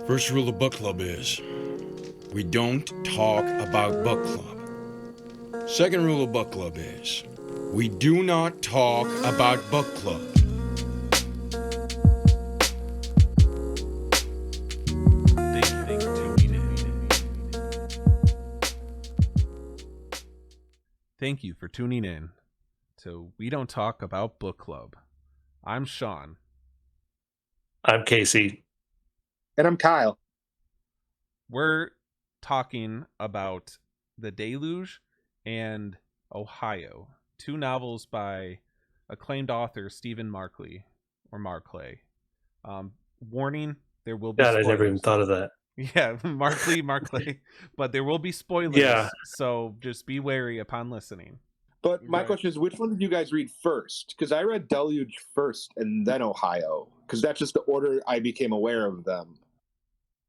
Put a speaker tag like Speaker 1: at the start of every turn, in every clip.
Speaker 1: First rule of book club is we don't talk about book club. Second rule of book club is we do not talk about book club.
Speaker 2: Thank you for tuning in to We Don't Talk About Book Club. I'm Sean.
Speaker 3: I'm Casey.
Speaker 4: And I'm Kyle.
Speaker 2: We're talking about The Deluge and Ohio, two novels by acclaimed author Stephen Markley, or Markley. Warning, there will be
Speaker 3: God,
Speaker 2: spoilers.
Speaker 3: I never even thought of that.
Speaker 2: Yeah, Markley, but there will be spoilers,
Speaker 3: Yeah.
Speaker 2: so just be wary upon listening.
Speaker 4: But my question is, which one did you guys read first? Because I read Deluge first and then Ohio, because that's just the order I became aware of them.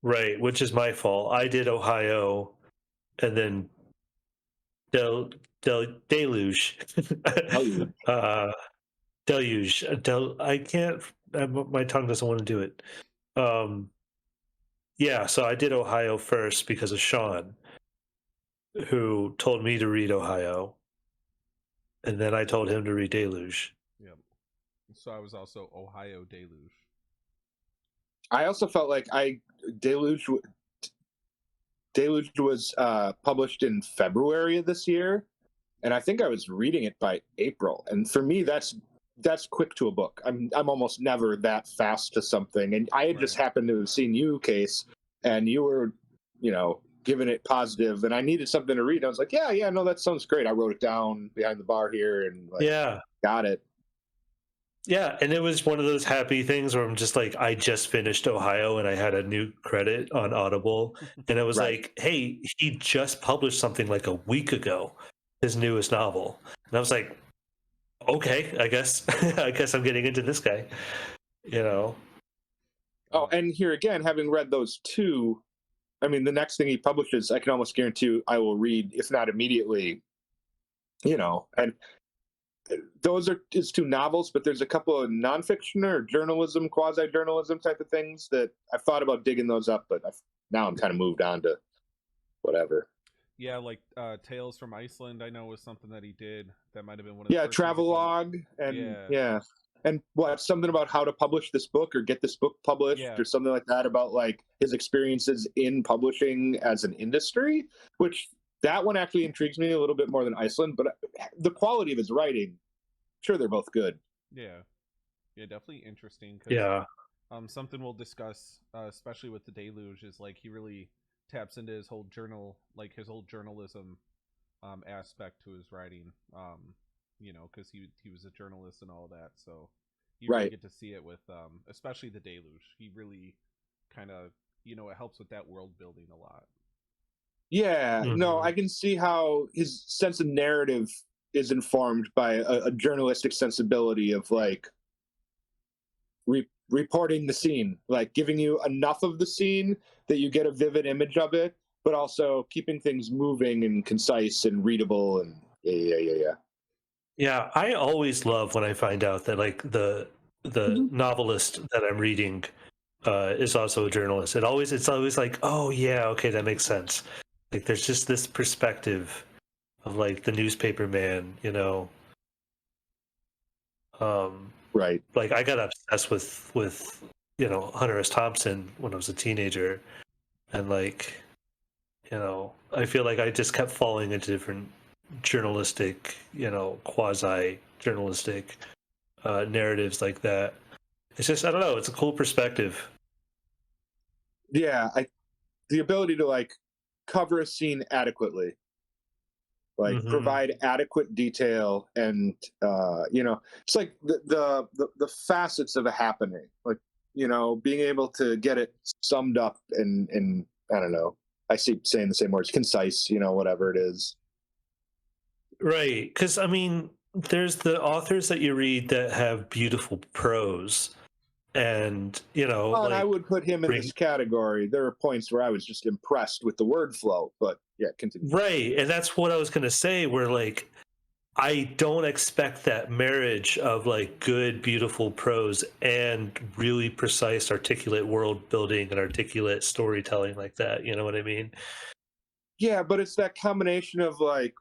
Speaker 3: Right, which is my fault. I did Ohio and then Deluge.
Speaker 4: Deluge.
Speaker 3: Deluge. I can't, my tongue doesn't want to do it. Yeah, so I did Ohio first because of Sean, who told me to read Ohio. And then I told him to read Deluge.
Speaker 2: Yep. So I was also Ohio Deluge.
Speaker 4: I also felt like Deluge was published in February of this year, and I think I was reading it by April. And for me, that's quick to a book. I'm almost never that fast to something. And I had just happened to have seen you, Case, and you were, giving it positive, and I needed something to read. I was like, yeah, no, that sounds great. I wrote it down behind the bar here, and got it.
Speaker 3: Yeah, and it was one of those happy things where I'm just like, I just finished Ohio and I had a new credit on Audible, and it was like, hey, he just published something like a week ago, his newest novel, and I was like, okay, I guess I'm getting into this guy,
Speaker 4: Oh, and here again, having read those two, I mean, the next thing he publishes, I can almost guarantee I will read, if not immediately, and those are his two novels, but there's a couple of nonfiction or journalism, quasi-journalism type of things that I've thought about digging those up, but now I'm kind of moved on to whatever.
Speaker 2: Yeah, like Tales from Iceland, I know was something that he did. That might have been one of the first
Speaker 4: travelogue, and and something about how to publish this book or get this book published or something like that, about like his experiences in publishing as an industry, which that one actually intrigues me a little bit more than Iceland, but the quality of his writing, sure, they're both good.
Speaker 2: Yeah, definitely interesting. Something we'll discuss, especially with The Deluge, is like he really taps into his whole journalism aspect to his writing. Because he was a journalist and all that, so you really get to see it with, especially The Deluge. He really kind of, it helps with that world building a lot.
Speaker 4: Yeah, no, I can see how his sense of narrative is informed by a journalistic sensibility of like reporting the scene, like giving you enough of the scene that you get a vivid image of it, but also keeping things moving and concise and readable. And
Speaker 3: Yeah, I always love when I find out that like the novelist that I'm reading is also a journalist. It's always like, oh yeah, okay, that makes sense. Like there's just this perspective of like the newspaper man,
Speaker 4: Right.
Speaker 3: Like I got obsessed with Hunter S. Thompson when I was a teenager, and like, I feel like I just kept falling into different journalistic, quasi-journalistic narratives like that. It's just, I don't know, it's a cool perspective.
Speaker 4: Yeah, the ability to like cover a scene adequately, like provide adequate detail, and it's like the facets of a happening, like being able to get it summed up and I don't know, I see saying the same words, concise, whatever it is.
Speaker 3: Right, because I mean, there's the authors that you read that have beautiful prose, and
Speaker 4: and I would put him in this category. There are points where I was just impressed with the word flow, but yeah, continue.
Speaker 3: Right, and that's what I was going to say, where like I don't expect that marriage of like good, beautiful prose and really precise, articulate world building and articulate storytelling like that. You know what I mean?
Speaker 4: Yeah, but it's that combination of like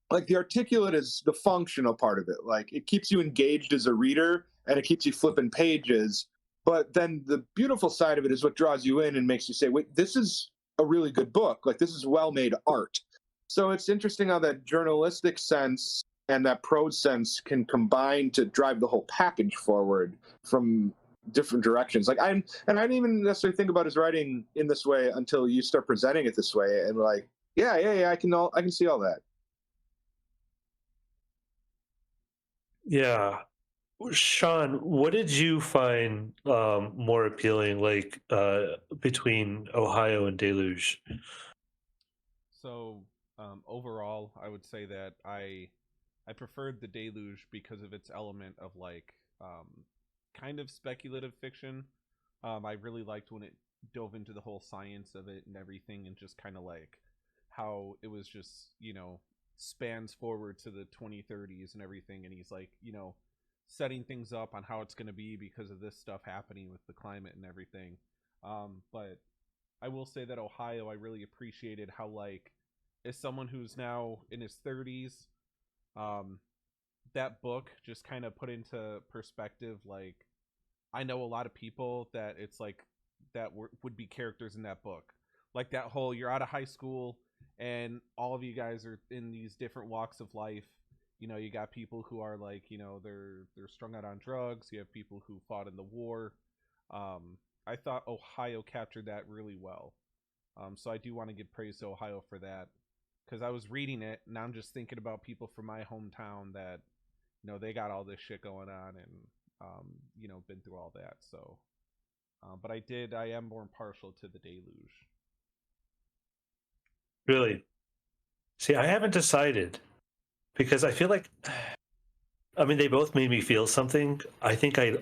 Speaker 4: the articulate is the functional part of it. Like it keeps you engaged as a reader and it keeps you flipping pages. But then the beautiful side of it is what draws you in and makes you say, wait, this is a really good book. Like this is well-made art. So it's interesting how that journalistic sense and that prose sense can combine to drive the whole package forward from different directions. Like I didn't even necessarily think about his writing in this way until you start presenting it this way. And like, yeah, I can see all that.
Speaker 3: Yeah. Sean, what did you find more appealing, like between Ohio and Deluge?
Speaker 2: So overall, I would say that I preferred the Deluge because of its element of like kind of speculative fiction. I really liked when it dove into the whole science of it and everything, and just kind of like how it was just spans forward to the 2030s and everything, and he's like setting things up on how it's going to be because of this stuff happening with the climate and everything. But I will say that Ohio, I really appreciated how, like, as someone who's now in his 30s, that book just kind of put into perspective, like, I know a lot of people that it's like that would be characters in that book. Like that whole, you're out of high school and all of you guys are in these different walks of life. You got people who are like, they're strung out on drugs. You have people who fought in the war. I thought Ohio captured that really well. So I do want to give praise to Ohio for that, because I was reading it and I'm just thinking about people from my hometown that, they got all this shit going on and, been through all that. So, but I am more partial to the Deluge.
Speaker 3: Really? See, I haven't decided, because I feel like, I mean, they both made me feel something. I think I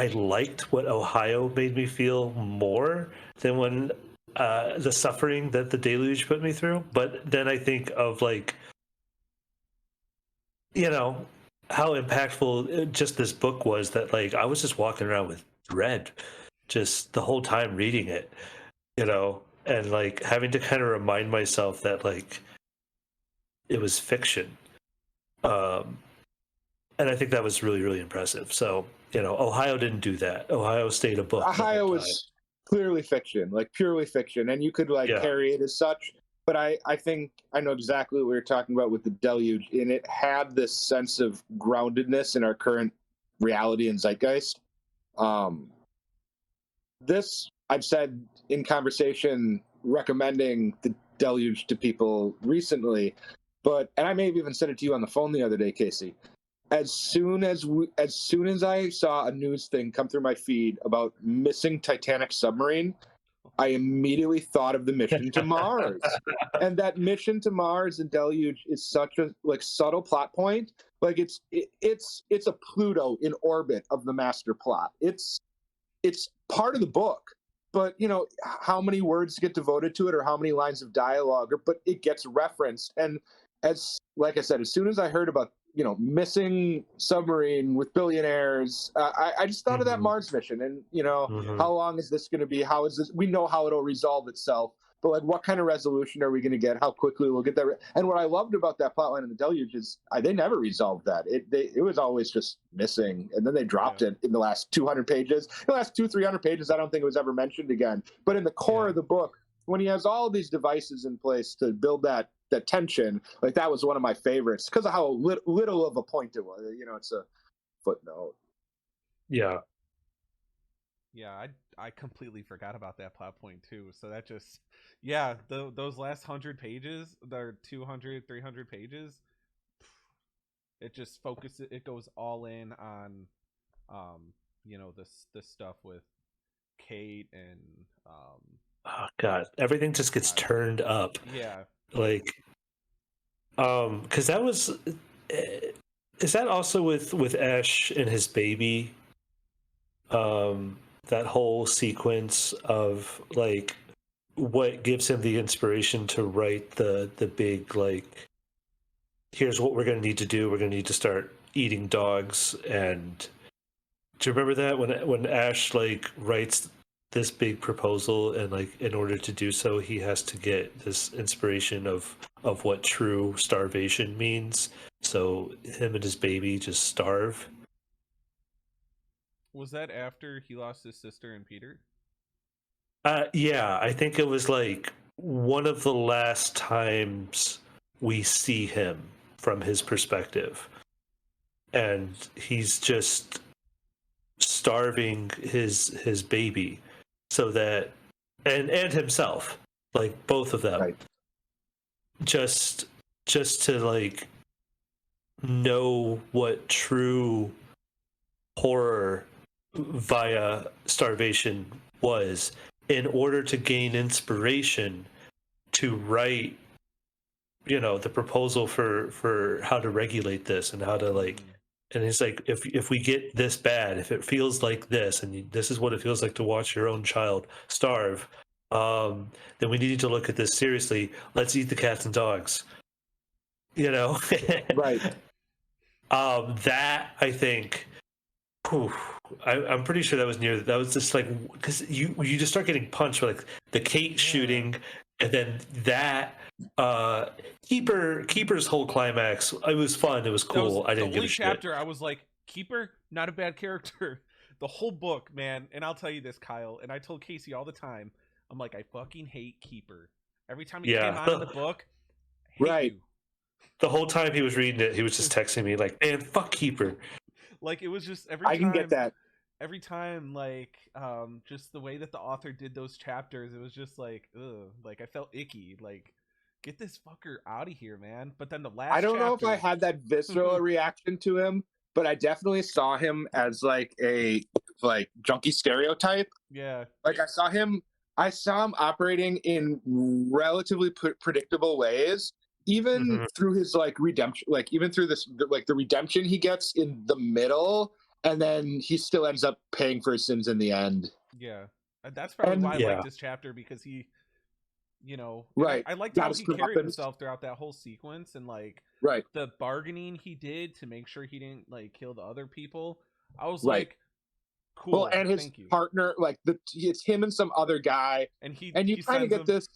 Speaker 3: liked what Ohio made me feel more than when the suffering that the Deluge put me through. But then I think of like, how impactful just this book was, that like I was just walking around with dread just the whole time reading it, and like having to kind of remind myself that like it was fiction. And I think that was really, really impressive. So, Ohio didn't do that. Ohio stayed a book.
Speaker 4: Ohio was clearly fiction, like purely fiction, and you could carry it as such. But I think I know exactly what we were talking about with the Deluge, and it had this sense of groundedness in our current reality and zeitgeist. This I've said in conversation, recommending the Deluge to people recently, and I may have even said it to you on the phone the other day, Casey. As soon as I saw a news thing come through my feed about missing Titanic submarine, I immediately thought of the mission to Mars. And that mission to Mars in Deluge is such a subtle plot point. Like it's a Pluto in orbit of the master plot. It's part of the book, but how many words get devoted to it or how many lines of dialogue, but it gets referenced. And like I said, as soon as I heard about missing submarine with billionaires, I just thought of that Mars mission, and how long is this going to be? How is this? We know how it'll resolve itself, but like, what kind of resolution are we going to get? How quickly we'll get there? And what I loved about that plotline in the Deluge is they never resolved that. It was always just missing, and then they dropped it in the last 200 pages. The last 200-300 pages, I don't think it was ever mentioned again. But in the core of the book, when he has all these devices in place to build that tension, like that was one of my favorites because of how little of a point it was. It's a footnote.
Speaker 3: Yeah,
Speaker 2: I completely forgot about that plot point too. So that just those last 100 pages, they're 200 300 pages, it just focuses, it goes all in on this stuff with Kate and
Speaker 3: oh god, everything just gets turned up. Like, because that was, is that also with Ash and his baby? That whole sequence of like what gives him the inspiration to write the big like here's what we're going to need to do. We're going to need to start eating dogs. And do you remember that when Ash like writes this big proposal, and like in order to do so, he has to get this inspiration of what true starvation means. So him and his baby just starve.
Speaker 2: Was that after he lost his sister and Peter?
Speaker 3: Yeah, I think it was like one of the last times we see him from his perspective, and he's just starving his baby, so that and himself, like both of them,
Speaker 4: Right.
Speaker 3: just to like know what true horror via starvation was, in order to gain inspiration to write, you know, the proposal for how to regulate this and how to like. And it's like, if we get this bad, if it feels like this, and this is what it feels like to watch your own child starve, then we need to look at this seriously. Let's eat the cats and dogs. You know,
Speaker 4: Right.
Speaker 3: That I think. Whew, I'm pretty sure that was near. That was just like, because you just start getting punched with like the Kate shooting, and then that Keeper's whole climax. It was fun. It was cool. I didn't give a shit.
Speaker 2: The only chapter I was like, Keeper, not a bad character. The whole book, man. And I'll tell you this, Kyle. And I told Casey all the time. I'm like, I fucking hate Keeper. Every time he came out in the book, I hate
Speaker 4: right.
Speaker 2: you.
Speaker 3: The whole time he was reading it, he was just texting me like, "Man, fuck Keeper."
Speaker 2: Like, it was just every time.
Speaker 4: I can get that.
Speaker 2: Every time, like, just the way that the author did those chapters, it was just like, ugh. Like, I felt icky. Like, get this fucker out of here, man. But then the last
Speaker 4: I don't know if I had that visceral reaction to him, but I definitely saw him as like a junkie stereotype.
Speaker 2: Yeah.
Speaker 4: Like I saw him operating in relatively predictable ways, even through his like redemption, like even through this, like the redemption he gets in the middle, and then he still ends up paying for his sins in the end.
Speaker 2: Yeah. That's probably why I like this chapter, because he, you know,
Speaker 4: right.
Speaker 2: I liked how he carried himself throughout that whole sequence, and like the bargaining he did to make sure he didn't like kill the other people. I was like, cool.
Speaker 4: Well, and his partner, like it's him and some other guy, and you kind of get this,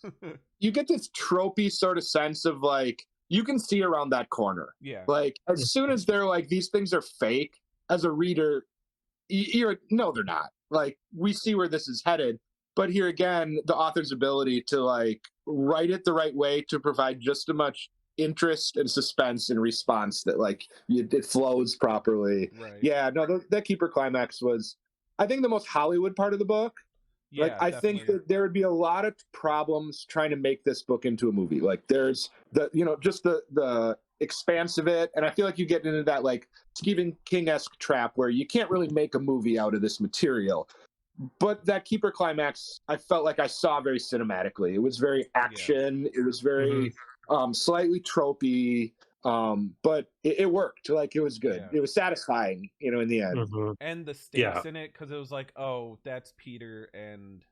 Speaker 4: you get this tropey sort of sense of like, you can see around that corner.
Speaker 2: Yeah.
Speaker 4: Like as soon as they're like, these things are fake, as a reader, no, they're not. Like we see where this is headed. But here again, the author's ability to like write it the right way to provide just as much interest and suspense in response that like it flows properly.
Speaker 2: Right.
Speaker 4: Yeah, no, that Keeper climax was, I think, the most Hollywood part of the book.
Speaker 2: Yeah,
Speaker 4: like I think that there would be a lot of problems trying to make this book into a movie. Like there's just the expanse of it, and I feel like you get into that like Stephen King-esque trap where you can't really make a movie out of this material. But that Keeper climax, I felt like I saw very cinematically. It was very action. Yeah. It was very slightly tropey, but it worked. Like it was good. Yeah. It was satisfying, in the end.
Speaker 2: And the stakes in it, because it was like, oh, that's Peter and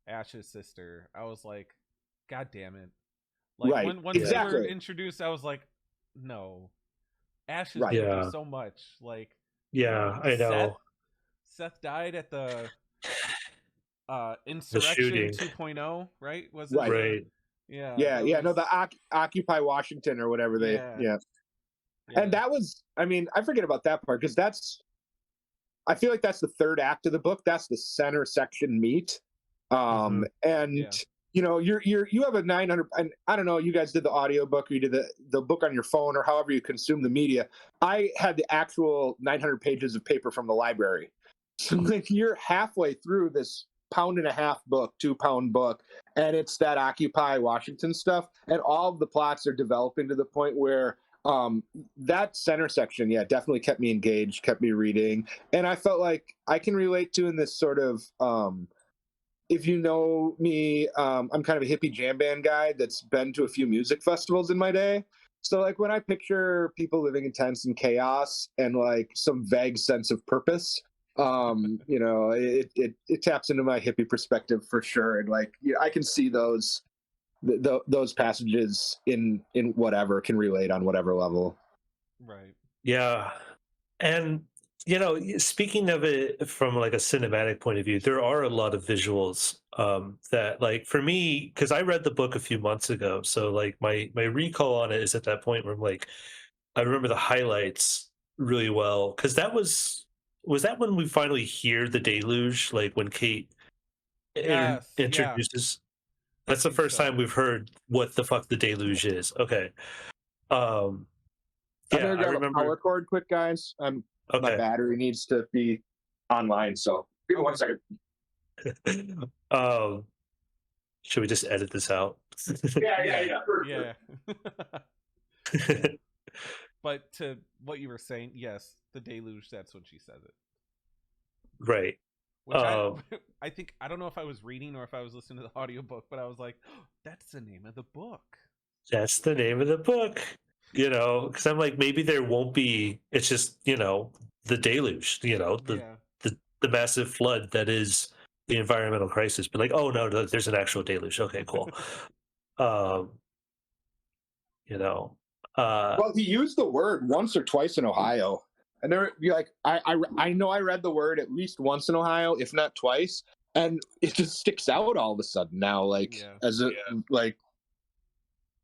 Speaker 2: Ash's sister. I was like, God damn it! Like when they were introduced, I was like, no, Ash is going to do so much. Like,
Speaker 3: I know.
Speaker 2: Seth died at the Insurrection 2.0, right? Was it?
Speaker 3: Right.
Speaker 4: Yeah. No, the Occupy Washington or whatever they. Yeah. And that was, I forget about that part, because I feel like that's the third act of the book. That's the center section meat. You have a 900, and I don't know, you guys did the audiobook or you did the book on your phone or however you consume the media. I had the actual 900 pages of paper from the library. So like you're halfway through this 1.5 book, 2-pound book, and it's that Occupy Washington stuff, and all of the plots are developing to the point where that center section, definitely kept me engaged, kept me reading, and I felt like I can relate to in this sort of, if you know me, I'm kind of a hippie jam band guy that's been to a few music festivals in my day. So like when I picture people living in tents and chaos and like some vague sense of purpose, it taps into my hippie perspective for sure. And like, I can see those those passages in whatever can relate on whatever level.
Speaker 2: Right.
Speaker 3: Yeah. And speaking of it from like a cinematic point of view, there are a lot of visuals that, like, for me, because I read the book a few months ago, so like my recall on it is at that point where I'm like, I remember the highlights really well, because that was that when we finally hear the deluge, like when Kate
Speaker 2: Yes. Yeah.
Speaker 3: introduces. That's the
Speaker 2: think
Speaker 3: first
Speaker 2: so.
Speaker 3: time we've heard what the fuck the deluge is. Okay.
Speaker 4: I'm gonna grab a power cord quick, guys. My
Speaker 3: Okay.
Speaker 4: battery needs to be online, so give me 1 second.
Speaker 3: Should we just edit this out?
Speaker 2: Yeah. But to what you were saying, yes, the deluge, that's when she says it.
Speaker 3: Right.
Speaker 2: Which I think, I don't know if I was reading or if I was listening to the audiobook, but I was like, oh, that's the name of the book.
Speaker 3: That's the name of the book. Because I'm like, maybe there won't be, it's just, the deluge, the massive flood that is the environmental crisis. But like, oh no, there's an actual deluge. Okay, cool.
Speaker 4: Well, he used the word once or twice in Ohio. And there, I know I read the word at least once in Ohio, if not twice, and it just sticks out all of a sudden now, like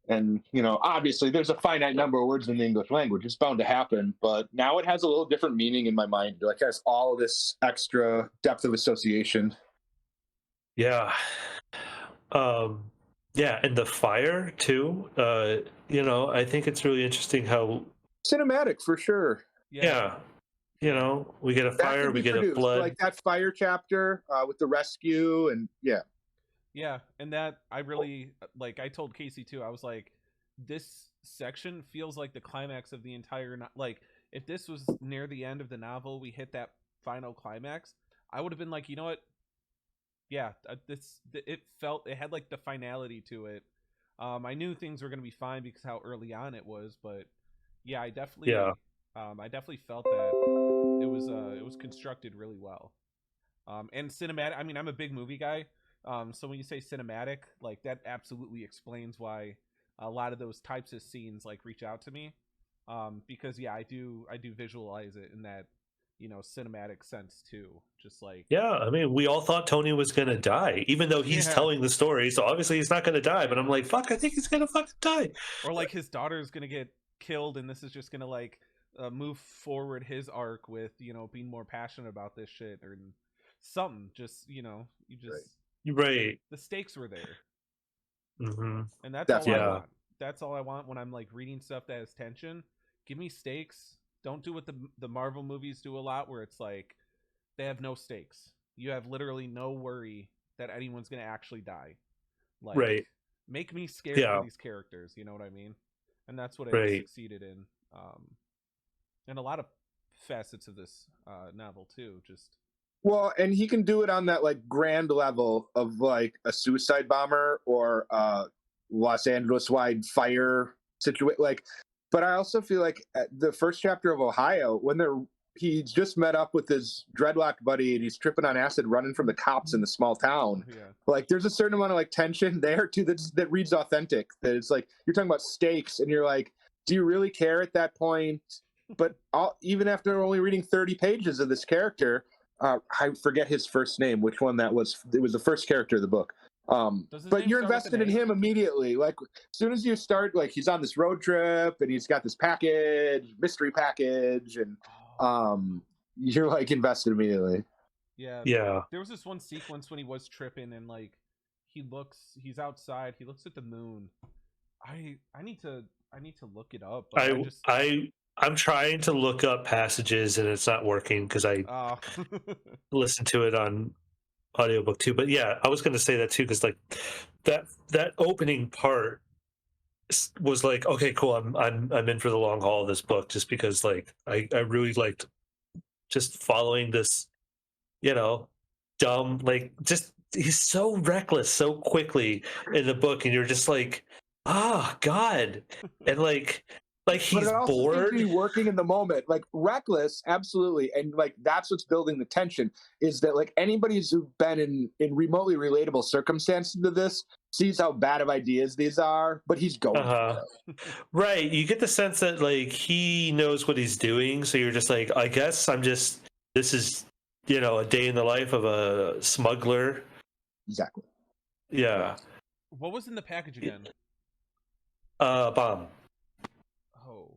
Speaker 4: and obviously there's a finite number of words in the English language. It's bound to happen, but now it has a little different meaning in my mind. Like, it has all of this extra depth of association.
Speaker 3: Yeah. Yeah, and the fire too. I think it's really interesting how
Speaker 4: cinematic for sure.
Speaker 3: Yeah. We get a fire, we get a flood.
Speaker 4: Like that fire chapter with the rescue, and
Speaker 2: Yeah, and that I really, like, I told Casey too, I was like, this section feels like the climax of the entire, like, if this was near the end of the novel, we hit that final climax, I would have been like, you know what? Yeah, it had like the finality to it. I knew things were going to be fine because how early on it was, but yeah, I definitely felt that it was constructed really well. And cinematic, I mean, I'm a big movie guy. So when you say cinematic, like, that absolutely explains why a lot of those types of scenes like reach out to me. Because yeah, I do visualize it in that, cinematic sense too. Just like,
Speaker 3: yeah, I mean, we all thought Tony was gonna die, even though he's telling the story, so obviously he's not gonna die. But I'm like, fuck, I think he's gonna fucking die.
Speaker 2: Or like his daughter's gonna get killed, and this is just gonna like move forward his arc with being more passionate about this shit or something. Just you just.
Speaker 3: Right.
Speaker 2: The stakes were there.
Speaker 3: Mm-hmm.
Speaker 2: And that's all I want. That's all I want when I'm like reading stuff that has tension. Give me stakes. Don't do what the Marvel movies do a lot, where it's like they have no stakes. You have literally no worry that anyone's going to actually die. Like,
Speaker 3: right.
Speaker 2: Make me scared for these characters. You know what I mean? And that's what it succeeded in. And a lot of facets of this novel too. Just.
Speaker 4: Well, and he can do it on that like grand level of like a suicide bomber or Los Angeles wide fire situation. Like, but I also feel like the first chapter of Ohio, when he's just met up with his dreadlock buddy and he's tripping on acid, running from the cops in the small town. Yeah. Like, there's a certain amount of like tension there too that reads authentic. That it's like you're talking about stakes, and you're like, do you really care at that point? But even after only reading 30 pages of this character. I forget his first name, which one that was. It was the first character of the book. But you're invested in him immediately. Like, as soon as you start, like, he's on this road trip and he's got this mystery package, and you're like invested immediately.
Speaker 2: Yeah. There was this one sequence when he was tripping and like he's outside, he looks at the moon. I need to look it up. But
Speaker 3: I'm trying to look up passages and it's not working because I listen to it on audiobook too. But yeah, I was going to say that too, because like that opening part was like, okay, cool. I'm in for the long haul of this book, just because like I really liked just following this, dumb, like, just he's so reckless so quickly in the book, and you're just like, oh God. And like Like he's
Speaker 4: but it also seems
Speaker 3: bored.
Speaker 4: to be working in the moment, like reckless, absolutely, and like that's what's building the tension. Is that like anybody who's been in remotely relatable circumstances to this sees how bad of ideas these are, but he's going for it.
Speaker 3: Right. You get the sense that like he knows what he's doing, so you're just like, I guess this is, you know, a day in the life of a smuggler.
Speaker 4: Exactly.
Speaker 3: Yeah.
Speaker 2: What was in the package again?
Speaker 3: Bomb.
Speaker 2: Oh.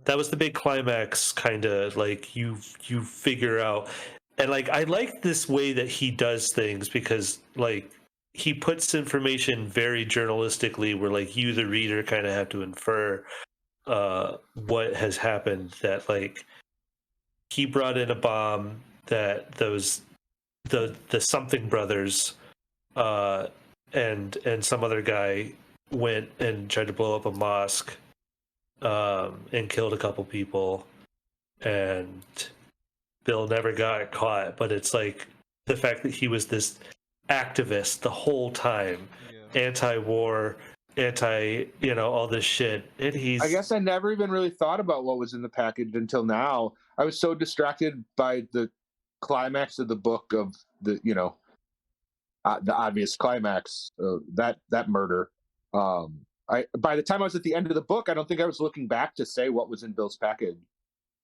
Speaker 3: That was the big climax, kind of like you figure out, and like I like this way that he does things because like he puts information very journalistically, where like you, the reader, kind of have to infer what has happened. That like he brought in a bomb that the something brothers and some other guy went and tried to blow up a mosque and killed a couple people, and Bill never got caught. But it's like the fact that he was this activist the whole time, anti-war, all this shit, and
Speaker 4: I guess I never even really thought about what was in the package until now. I was so distracted by the climax of the book of the the obvious climax, that murder. By the time I was at the end of the book, I don't think I was looking back to say what was in Bill's package.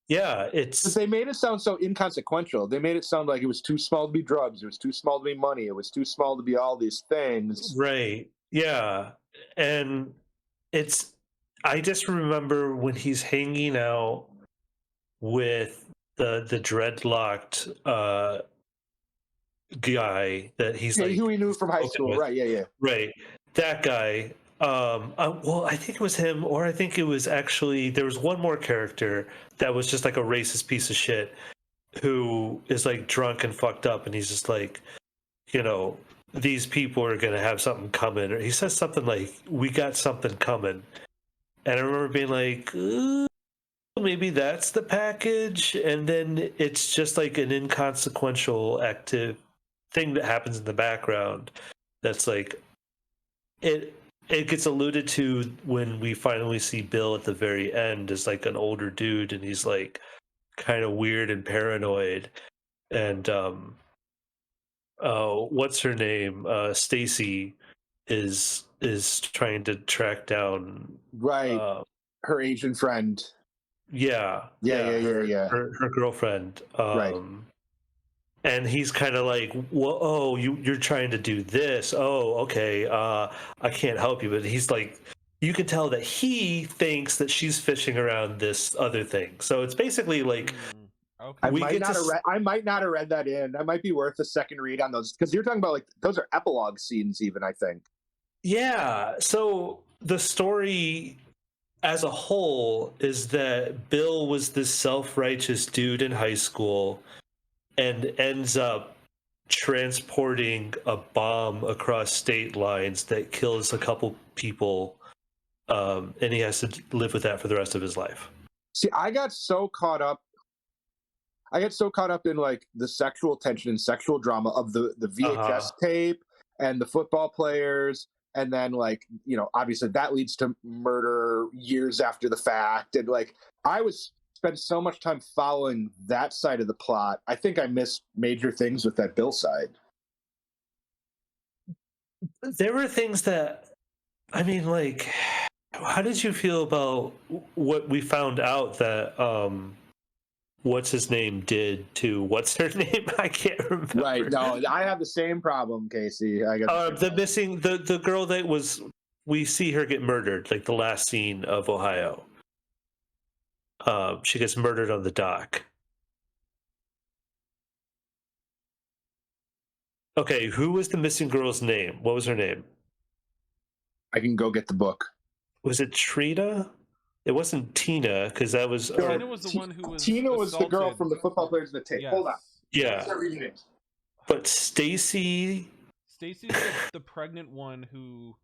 Speaker 3: Yeah,
Speaker 4: they made it sound so inconsequential. They made it sound like it was too small to be drugs, it was too small to be money, it was too small to be all these things.
Speaker 3: Right. Yeah. And I just remember when he's hanging out with the dreadlocked guy that he's like,
Speaker 4: who he knew from high school,
Speaker 3: with.
Speaker 4: right?
Speaker 3: Right, that guy. Well, I think it was him, or I think it was actually there was one more character that was just like a racist piece of shit who is like drunk and fucked up, and he's just like, these people are gonna have something coming, or he says something like, "We got something coming," and I remember being like, maybe that's the package, and then it's just like an inconsequential active thing that happens in the background that's like it gets alluded to when we finally see Bill at the very end as like an older dude, and he's like kind of weird and paranoid, and what's her name, Stacy is trying to track down
Speaker 4: her Asian friend.
Speaker 3: Her girlfriend. And he's kind of like, well, oh, you're trying to do this. Oh, okay. I can't help you. But he's like, you can tell that he thinks that she's fishing around this other thing. So it's basically like,
Speaker 4: okay. I might not have read that in. That might be worth a second read on those, because you're talking about like those are epilogue scenes, even, I think.
Speaker 3: Yeah. So the story as a whole is that Bill was this self-righteous dude in high school and ends up transporting a bomb across state lines that kills a couple people, and he has to live with that for the rest of his life.
Speaker 4: See, I got so caught up in like the sexual tension and sexual drama of the VHS tape and the football players, and then like, obviously that leads to murder years after the fact, and like I spent so much time following that side of the plot. I think I missed major things with that Bill side.
Speaker 3: There were things that, I mean, like, how did you feel about what we found out that what's his name did to what's her name? I can't remember.
Speaker 4: Right. No, I have the same problem, Casey. I got
Speaker 3: the girl that we see her get murdered, like the last scene of Ohio. She gets murdered on the dock. Okay, who was the missing girl's name? What was her name?
Speaker 4: I can go get the book.
Speaker 3: Was it Trina? It wasn't Tina, because that was...
Speaker 2: Tina was the one who was
Speaker 4: Tina was
Speaker 2: assaulted.
Speaker 4: the girl from the football players in the tape.
Speaker 2: Yes.
Speaker 4: Hold on.
Speaker 3: Yeah. But
Speaker 2: Stacy's the pregnant one who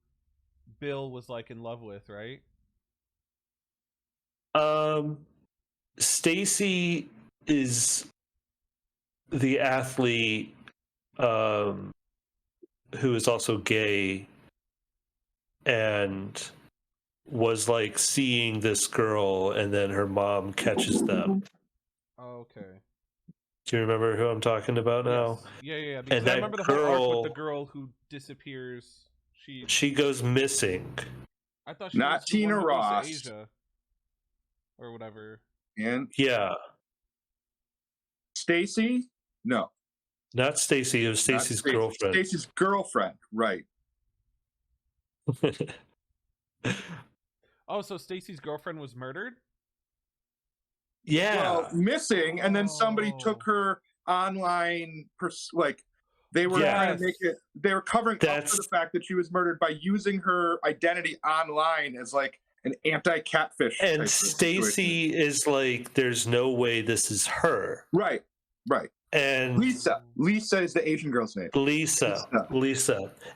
Speaker 2: Bill was like in love with, right?
Speaker 3: Stacy is the athlete who is also gay, and was like seeing this girl, and then her mom catches them.
Speaker 2: Oh, okay.
Speaker 3: Do you remember who I'm talking about now?
Speaker 2: Yes. Yeah. Because
Speaker 3: And
Speaker 2: I remember the whole arc with the girl who disappears.
Speaker 3: She goes missing.
Speaker 2: I thought she
Speaker 4: Not
Speaker 2: was the
Speaker 4: Tina
Speaker 2: one who goes
Speaker 4: Ross.
Speaker 2: to Asia or whatever.
Speaker 4: And
Speaker 3: Yeah,
Speaker 4: Stacy? No.
Speaker 3: not Stacy. It was Stacy's girlfriend.
Speaker 4: Stacy's girlfriend, right.
Speaker 2: Oh, so Stacy's girlfriend was murdered?
Speaker 3: Yeah.
Speaker 4: Well, missing, and then somebody took her online, they were trying to make it, they were covering up for the fact that she was murdered by using her identity online as like an anti-catfish.
Speaker 3: And Stacy is like, there's no way this is her.
Speaker 4: Right. And Lisa is the Asian girl's name.
Speaker 3: Lisa.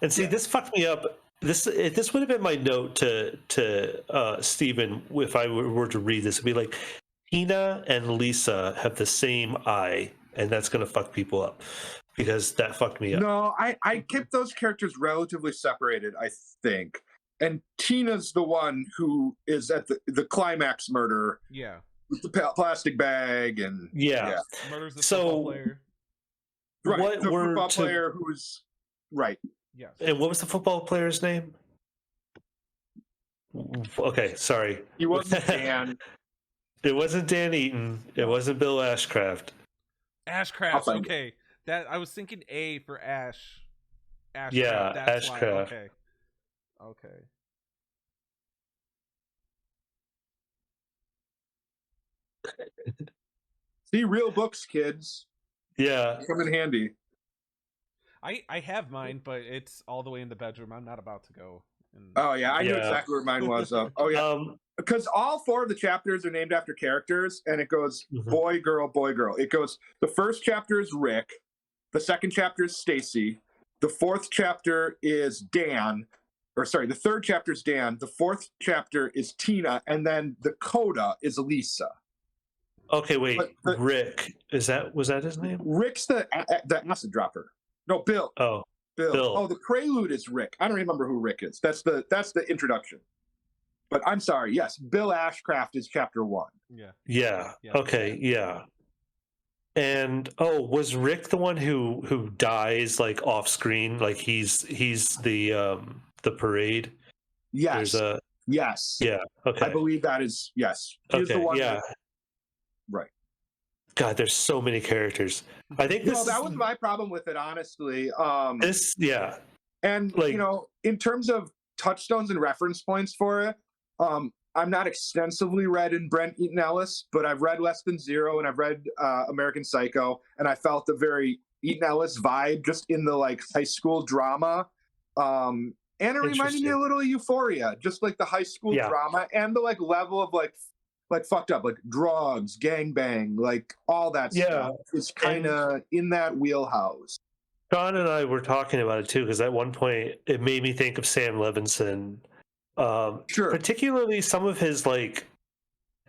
Speaker 3: And see, this fucked me up. This would have been my note to Stephen if I were to read this. It'd be like, Tina and Lisa have the same eye, and that's going to fuck people up because that fucked me up.
Speaker 4: No, I kept those characters relatively separated, I think. And Tina's the one who is at the climax murder.
Speaker 2: Yeah.
Speaker 4: With the plastic bag and
Speaker 2: murders the football player.
Speaker 4: Right, the football player who's right.
Speaker 2: Yes.
Speaker 3: And what was the football player's name? Okay, sorry.
Speaker 4: He wasn't Dan.
Speaker 3: It wasn't Dan Eaton. It wasn't Bill Ashcraft.
Speaker 2: Ashcraft. Okay, that I was thinking A for Ash. Ashcraft.
Speaker 3: Yeah,
Speaker 2: that's
Speaker 3: Ashcraft.
Speaker 2: Why. Okay.
Speaker 4: See, real books, kids.
Speaker 3: Yeah,
Speaker 4: come in handy.
Speaker 2: I have mine, but it's all the way in the bedroom. I'm not about to go.
Speaker 4: Oh yeah, I knew exactly where mine was. Oh yeah, because all 4 of the chapters are named after characters, and it goes boy, girl, boy, girl. It goes. The first chapter is Rick. The second chapter is Stacy. The 4th chapter is Dan. Or sorry, the 3rd chapter is Dan. The 4th chapter is Tina, and then the coda is Lisa.
Speaker 3: Okay, wait. Rick was that his name?
Speaker 4: Rick's the acid dropper. No, Bill.
Speaker 3: Oh,
Speaker 4: Bill. Oh, the prelude is Rick. I don't remember who Rick is. That's the introduction. But I'm sorry. Yes, Bill Ashcraft is chapter 1.
Speaker 3: Yeah. Okay. Yeah. And was Rick the one who dies like off screen? Like he's the parade.
Speaker 4: Yes. Yes.
Speaker 3: Yeah. Okay.
Speaker 4: I believe that is yes. He's the one.
Speaker 3: Yeah.
Speaker 4: Right.
Speaker 3: God, there's so many characters. I think
Speaker 4: that was my problem with it, honestly.
Speaker 3: And
Speaker 4: like, in terms of touchstones and reference points for it, I'm not extensively read in Brent Eaton Ellis, but I've read Less Than Zero and I've read American Psycho, and I felt the very Eaton Ellis vibe just in the like high school drama. And it reminded me a little of Euphoria, just like the high school drama and the like level of like fucked up, like drugs, gangbang, like all that stuff is kind of in that wheelhouse.
Speaker 3: John and I were talking about it too, because at one point it made me think of Sam Levinson.
Speaker 4: Sure.
Speaker 3: Particularly some of his like,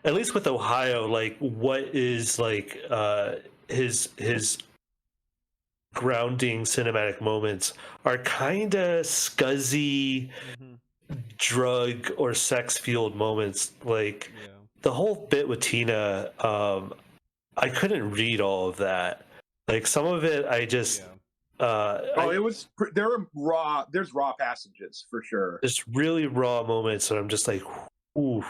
Speaker 3: at least with Ohio, like what is like his grounding cinematic moments are kind of scuzzy, drug or sex fueled moments. Like the whole bit with Tina, I couldn't read all of that. Like some of it, I just.
Speaker 4: There's raw passages for sure.
Speaker 3: There's really raw moments, and I'm just like, ooh.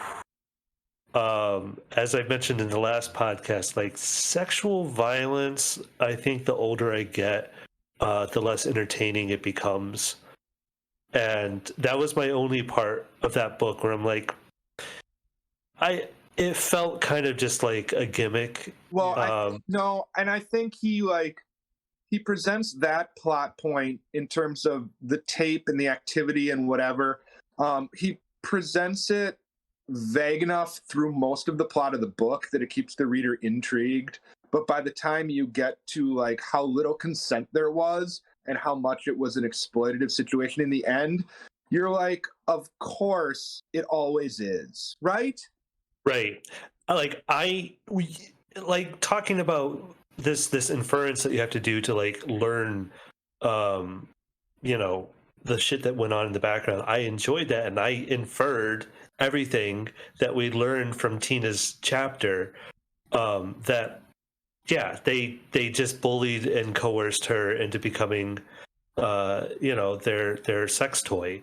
Speaker 3: As I mentioned in the last podcast, like sexual violence, I think the older I get, the less entertaining it becomes. And that was my only part of that book where I'm like, it felt kind of just like a gimmick.
Speaker 4: Well, I think he presents that plot point in terms of the tape and the activity and whatever. He presents it vague enough through most of the plot of the book that it keeps the reader intrigued. But by the time you get to like how little consent there was and how much it was an exploitative situation in the end, you're like, of course it always is, right?
Speaker 3: Right. Talking about this inference that you have to do to like learn the shit that went on in the background. I enjoyed that, and I inferred everything that we learned from Tina's chapter, that they just bullied and coerced her into becoming their sex toy.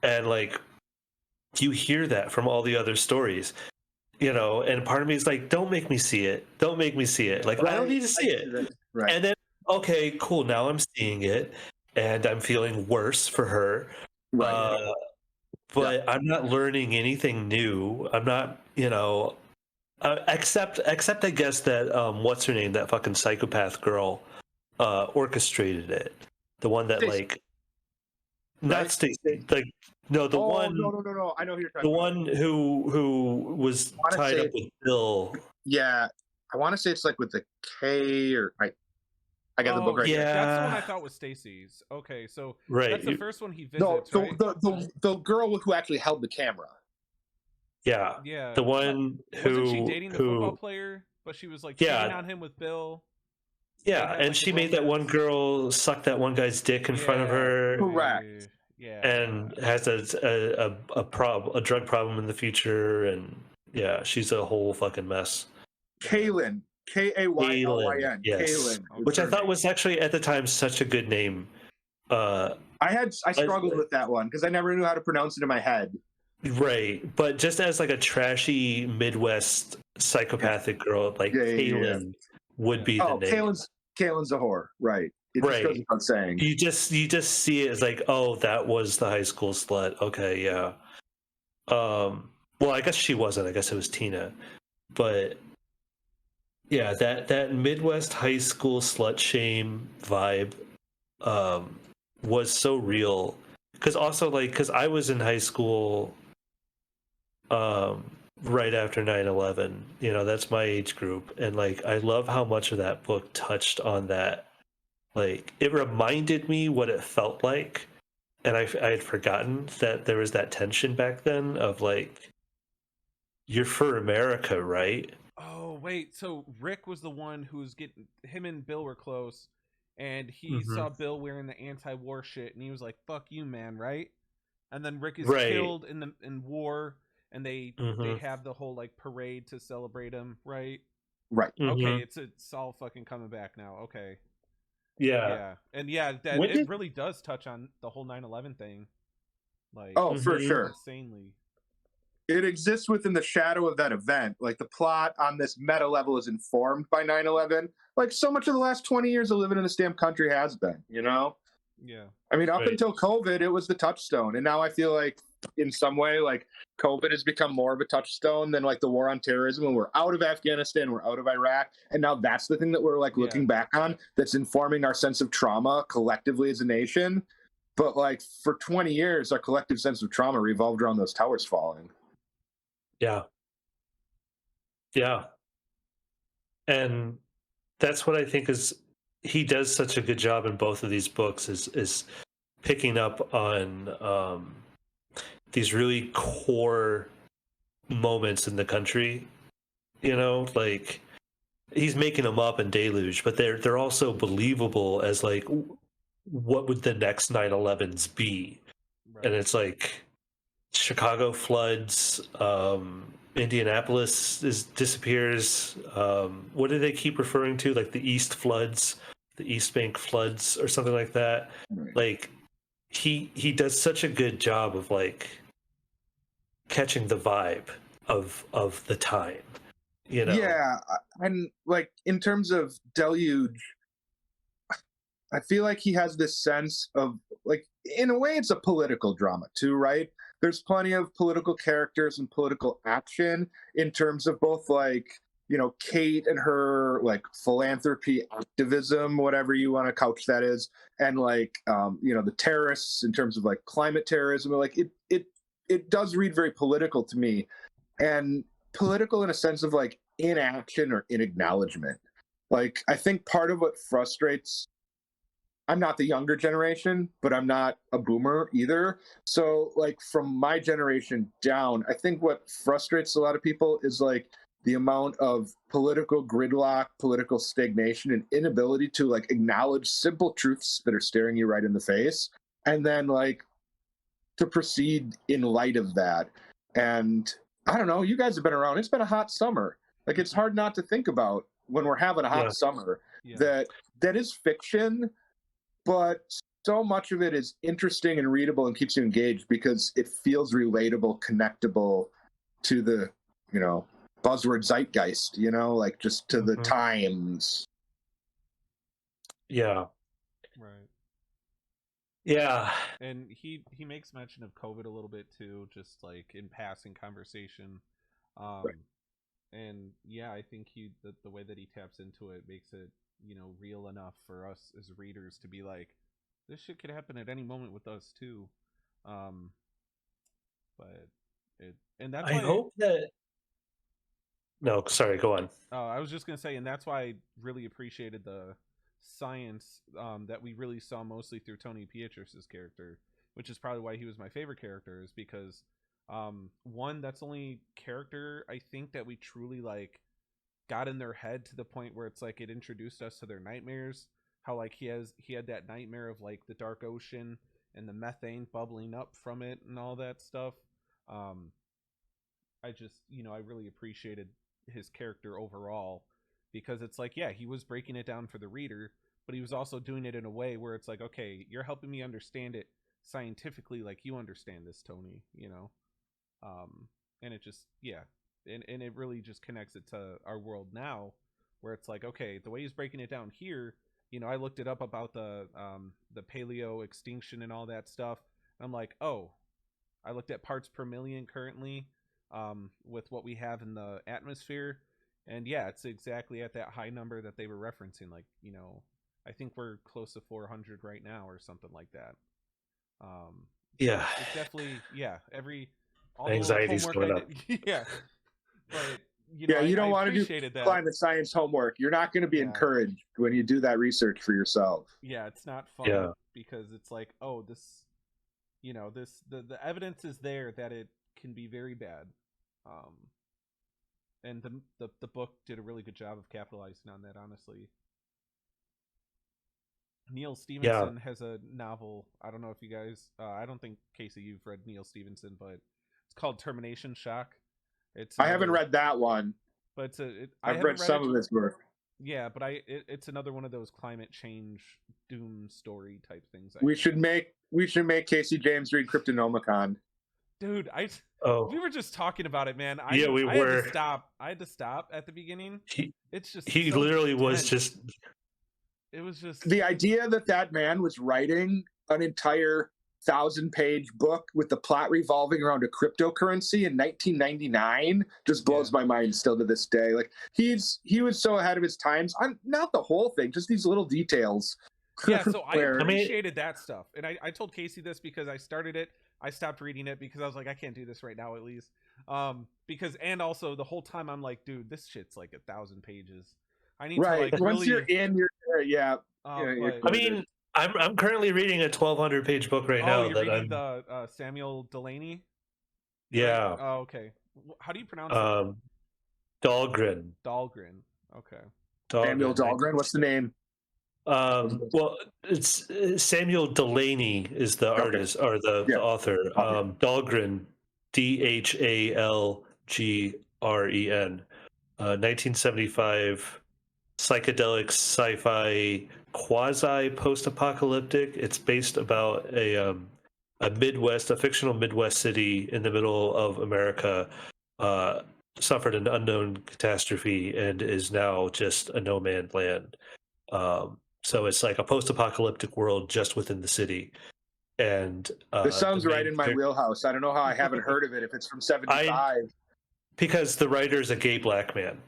Speaker 3: And like, you hear that from all the other stories, and part of me is like, don't make me see it, like, I don't need to see it. Right. And then, okay, cool, now I'm seeing it and I'm feeling worse for her. Right. But I'm not learning anything new. I'm not, except I guess that what's her name, that fucking psychopath girl orchestrated it, the one that Stacey. Like not Stacey, like no, the one
Speaker 4: no, I know who you're talking
Speaker 3: the about. One who was tied up with Bill.
Speaker 4: Yeah, I want to say it's like with the K, or I got the book right here.
Speaker 2: That's the one I thought was Stacey's. Okay, so that's the first one he visits, right?
Speaker 4: The girl who actually held the camera.
Speaker 3: Yeah, the one who
Speaker 2: wasn't she dating the football player, but she was like cheating on him with Bill.
Speaker 3: Yeah, and like she made that one girl suck that one guy's dick in front of her.
Speaker 4: Correct.
Speaker 3: Yeah, and has a drug problem in the future, and she's a whole fucking mess.
Speaker 4: Kaylin, Kaylyn,
Speaker 3: yes. Kaylin, which I thought was actually at the time such a good name.
Speaker 4: I struggled with that one because I never knew how to pronounce it in my head.
Speaker 3: Right, but just as like a trashy Midwest psychopathic girl, like Kaylin would be the name.
Speaker 4: Kaylyn's a whore, right? It just goes without saying.
Speaker 3: You just see it as like, oh, that was the high school slut. Okay, yeah. Well, I guess she wasn't. I guess it was Tina, but yeah, that Midwest high school slut shame vibe was so real. Because I was in high school right after 9/11, that's my age group, and like I love how much of that book touched on that. Like, it reminded me what it felt like, and I had forgotten that there was that tension back then of like, you're for America, right?
Speaker 2: Oh wait, so Rick was the one who was him and Bill were close, and he saw Bill wearing the anti-war shit, and he was like, "Fuck you, man," right? And then Rick is killed in war. And they have the whole like parade to celebrate him, right?
Speaker 4: Right.
Speaker 2: Okay, it's all fucking coming back now. Okay.
Speaker 3: Yeah.
Speaker 2: And it really does touch on the whole 9/11 thing. Like,
Speaker 4: for sure.
Speaker 2: Insanely.
Speaker 4: It exists within the shadow of that event. Like, the plot on this meta level is informed by 9/11. Like, so much of the last 20 years of living in this damn country has been,
Speaker 2: Yeah.
Speaker 4: I mean, up until COVID, it was the touchstone. And now I feel like, in some way, like, COVID has become more of a touchstone than like the war on terrorism. When we're out of Afghanistan, we're out of Iraq, and now that's the thing that we're like looking back on, that's informing our sense of trauma collectively as a nation. But like, for 20 years, our collective sense of trauma revolved around those towers falling.
Speaker 3: Yeah. And that's what I think is, he does such a good job in both of these books is picking up on these really core moments in the country, like he's making them up in Deluge, but they're also believable as like, what would the next 9/11s be? Right. And it's like Chicago floods, Indianapolis disappears. What do they keep referring to? Like the East floods, the East Bank floods, or something like that. Right. Like he does such a good job of like catching the vibe of the time,
Speaker 4: Yeah, and like in terms of Deluge, I feel like he has this sense of like, in a way, it's a political drama too, right? There's plenty of political characters and political action in terms of both like, Kate and her like philanthropy, activism, whatever you want to couch that is, and like the terrorists in terms of like climate terrorism. Like it does read very political to me, and political in a sense of like inaction or in acknowledgement. Like, I think part of what frustrates, I'm not the younger generation, but I'm not a boomer either. So like, from my generation down, I think what frustrates a lot of people is like the amount of political gridlock, political stagnation, and inability to like acknowledge simple truths that are staring you right in the face, and then like to proceed in light of that. And I don't know, you guys have been around. It's been a hot summer. Like, it's hard not to think about when we're having a hot summer that is fiction, but so much of it is interesting and readable and keeps you engaged because it feels relatable, connectable to the, buzzword zeitgeist, like just to the times.
Speaker 3: Yeah.
Speaker 2: Right.
Speaker 3: Yeah.
Speaker 2: And he makes mention of COVID a little bit too, just like in passing conversation.
Speaker 4: Right.
Speaker 2: And yeah, I think the way that he taps into it makes it, real enough for us as readers to be like, this shit could happen at any moment with us too. But that's why
Speaker 3: I hope that. No, sorry, go on.
Speaker 2: I was just gonna say, and that's why I really appreciated the science that we really saw mostly through Tony Pietrus's character, which is probably why he was my favorite character, is because one, that's the only character I think that we truly like got in their head to the point where it's like it introduced us to their nightmares. How like he had that nightmare of like the dark ocean and the methane bubbling up from it and all that stuff. I just, I really appreciated his character overall, because it's like, yeah, he was breaking it down for the reader, but he was also doing it in a way where it's like, okay, you're helping me understand it scientifically like you understand this, Tony, and it just, yeah, and it really just connects it to our world now, where it's like, okay, the way he's breaking it down here, I looked it up about the paleo extinction and all that stuff. I'm like, oh, I looked at parts per million currently with what we have in the atmosphere, and yeah, it's exactly at that high number that they were referencing. Like, I think we're close to 400 right now or something like that.
Speaker 3: Yeah,
Speaker 2: it's definitely, yeah, all
Speaker 3: anxiety's going up.
Speaker 2: Yeah, but
Speaker 4: you don't want to do climate science homework. You're not going to be encouraged when you do that research for yourself.
Speaker 2: Yeah, it's not fun because it's like, oh, this, the evidence is there that it can be very bad. And the book did a really good job of capitalizing on that, honestly. Neil Stephenson has a novel. I don't know if you guys, I don't think, Casey, you've read Neil Stephenson, but it's called Termination Shock.
Speaker 4: I haven't read that one,
Speaker 2: but
Speaker 4: I've read some of his work.
Speaker 2: Yeah, but it's another one of those climate change doom story type things.
Speaker 4: We should make Casey James read Cryptonomicon.
Speaker 2: Dude, we were just talking about it, man.
Speaker 3: We were.
Speaker 2: I had to stop at the beginning. It's just
Speaker 3: he so literally intense. Was just.
Speaker 2: It was just
Speaker 4: the idea that man was writing an entire 1,000-page book with the plot revolving around a cryptocurrency in 1999 just blows my mind still to this day. Like, he was so ahead of his times. Not the whole thing, just these little details.
Speaker 2: Yeah, so I appreciated that stuff. And I told Casey this because I started it. I stopped reading it because I was like, I can't do this right now, at least. And also the whole time I'm like, dude, this shit's like 1,000 pages. I need to like
Speaker 4: once
Speaker 2: really...
Speaker 4: you're in, you're there. Yeah.
Speaker 3: I mean, I'm currently reading a 1,200-page book right now.
Speaker 2: You're reading the Samuel Delaney?
Speaker 3: Yeah.
Speaker 2: Right? Oh, okay. How do you pronounce it?
Speaker 3: Dahlgren.
Speaker 2: Dahlgren. Okay.
Speaker 4: Samuel Dahlgren. What's the name?
Speaker 3: Well, it's Samuel Delaney is the artist or the author. Dahlgren, Dhalgren, 1975 psychedelic sci-fi quasi post-apocalyptic. It's based about a fictional Midwest city in the middle of America, suffered an unknown catastrophe and is now just a no man's land. So it's like a post-apocalyptic world just within the city. And
Speaker 4: this sounds right in my wheelhouse. I don't know how I haven't heard of it if it's from 75.
Speaker 3: Because the writer's a gay black man.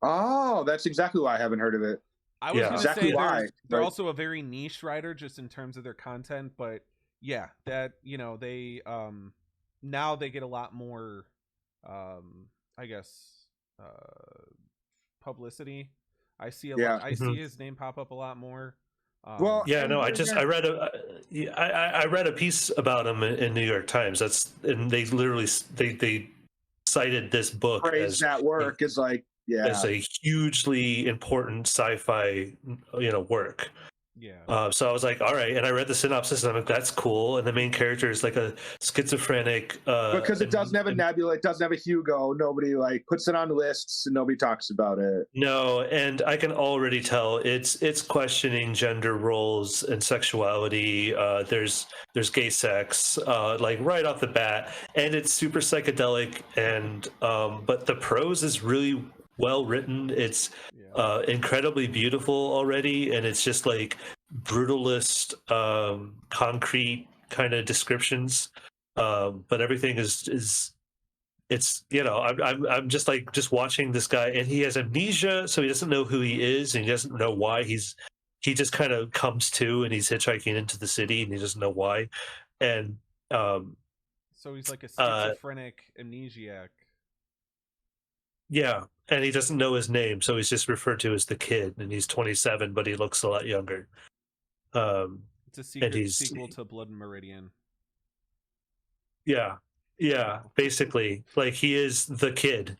Speaker 4: Oh, that's exactly why I haven't heard of it.
Speaker 2: I was going to say they're also a very niche writer just in terms of their content, but yeah, that, they now they get a lot more I guess publicity. I see I see his name pop up a lot more.
Speaker 3: I read a piece about him in New York Times. And they literally they cited this book
Speaker 4: as that work is like
Speaker 3: as a hugely important sci-fi work.
Speaker 2: Yeah.
Speaker 3: So I was like, all right, and I read the synopsis, and I'm like, that's cool. And the main character is like a schizophrenic.
Speaker 4: Because it doesn't have a Nebula, it doesn't have a Hugo. Nobody like puts it on lists, and nobody talks about it.
Speaker 3: No, and I can already tell it's questioning gender roles and sexuality. There's gay sex, like right off the bat, and it's super psychedelic. And but the prose is really well written. It's incredibly beautiful already, and it's just like brutalist, concrete kind of descriptions. But everything is it's, you know, I'm just like just watching this guy, and he has amnesia, so he doesn't know who he is, and he doesn't know why he just kind of comes to, and he's hitchhiking into the city, and he doesn't know why. And
Speaker 2: so he's like a schizophrenic amnesiac.
Speaker 3: Yeah, and he doesn't know his name, so he's just referred to as the kid, and he's 27, but he looks a lot younger.
Speaker 2: It's a sequel to Blood Meridian.
Speaker 3: Yeah, basically, like he is the kid.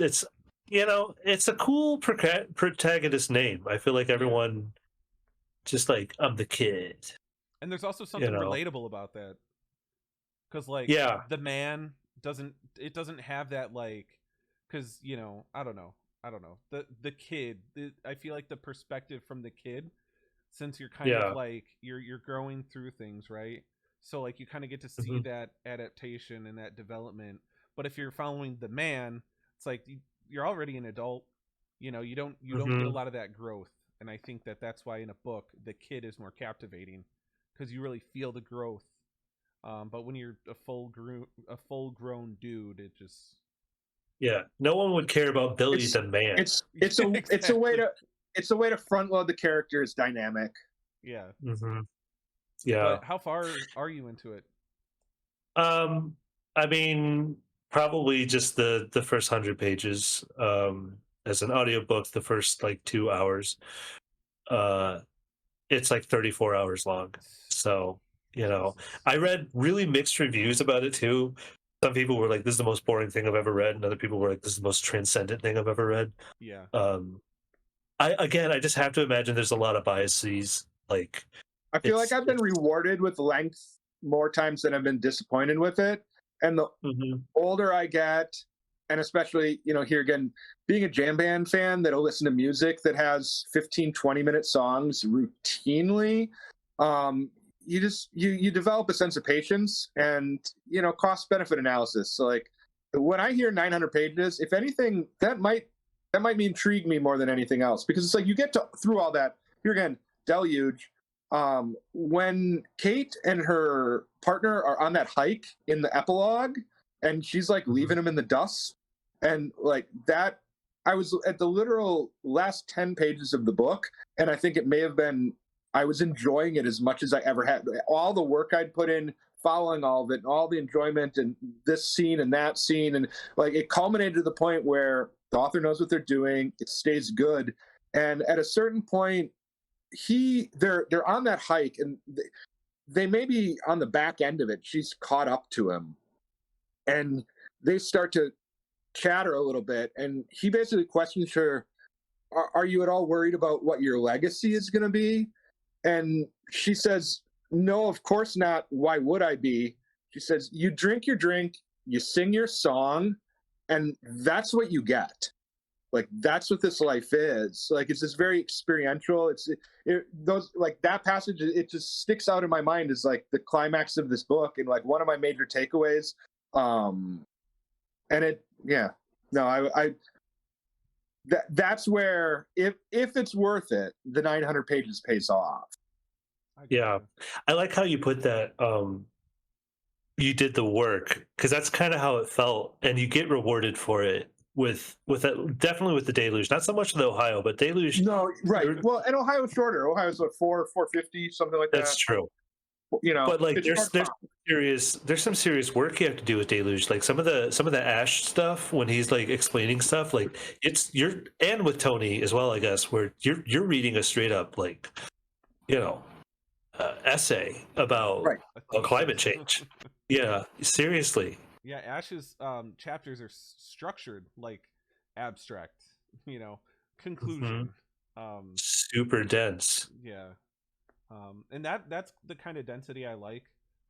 Speaker 3: It's, you know, it's a cool protagonist name. I feel like everyone just like, I'm the kid.
Speaker 2: And there's also something relatable about that, because like the man doesn't have that, like, because, you know, I don't know the kid, I feel like the perspective from the kid, since you're kind of like you're growing through things, right? So like you kind of get to see that adaptation and that development. But if you're following the man, it's like you're already an adult, you know, you don't get a lot of that growth. And I think that's why in a book the kid is more captivating, because you really feel the growth. But when you're a full grown dude, it just
Speaker 3: no one would care about Billy the man.
Speaker 4: It's a way to front load the character's dynamic.
Speaker 2: Yeah.
Speaker 3: Yeah.
Speaker 2: But how far are you into it?
Speaker 3: I mean, probably just the first 100 pages. As an audiobook, the first like 2 hours. It's like 34 hours long. So, you know, I read really mixed reviews about it too. Some people were like, this is the most boring thing I've ever read, and other people were like, this is the most transcendent thing I've ever read.
Speaker 2: Yeah.
Speaker 3: I just have to imagine there's a lot of biases. Like,
Speaker 4: I feel like I've been rewarded with length more times than I've been disappointed with it. And the older I get, and especially, you know, here again, being a jam band fan that'll listen to music that has 15, 20-minute songs routinely, you develop a sense of patience and, you know, cost-benefit analysis. So, like, when I hear 900 pages, if anything, that might intrigue me more than anything else, because it's like you get through all that. Here again, Deluge. When Kate and her partner are on that hike in the epilogue, and she's like leaving him in the dust, and like that, I was at the literal last 10 pages of the book, and I think it may have been, I was enjoying it as much as I ever had. All the work I'd put in following all of it, and all the enjoyment, and this scene and that scene, and like it culminated to the point where the author knows what they're doing. It stays good, and at a certain point, they're on that hike, and they may be on the back end of it. She's caught up to him, and they start to chatter a little bit, and he basically questions her, are you at all worried about what your legacy is going to be? And she says, no, of course not. Why would I be? She says, you drink your drink, you sing your song, and that's what you get. Like, that's what this life is. Like, it's just very experiential. Those, like, that passage, it just sticks out in my mind as like the climax of this book, and like one of my major takeaways. And that's where, if it's worth it, the 900 pages pays off.
Speaker 3: Yeah, I like how you put that. You did the work, because that's kind of how it felt, and you get rewarded for it with that, definitely with the Deluge. Not so much the Ohio, but Deluge.
Speaker 4: No, right. Well, and Ohio's shorter. Ohio's like 450, something like that.
Speaker 3: That's true.
Speaker 4: You know,
Speaker 3: but like there's some serious work you have to do with Deluge. Like some of the Ash stuff, when he's like explaining stuff, like and with Tony as well, I guess, where you're reading a straight up, like, you know, essay about climate change. Yeah, seriously.
Speaker 2: Yeah, Ash's chapters are structured like abstract, you know, conclusion.
Speaker 3: Super dense.
Speaker 2: Yeah. And that's the kind of density I like.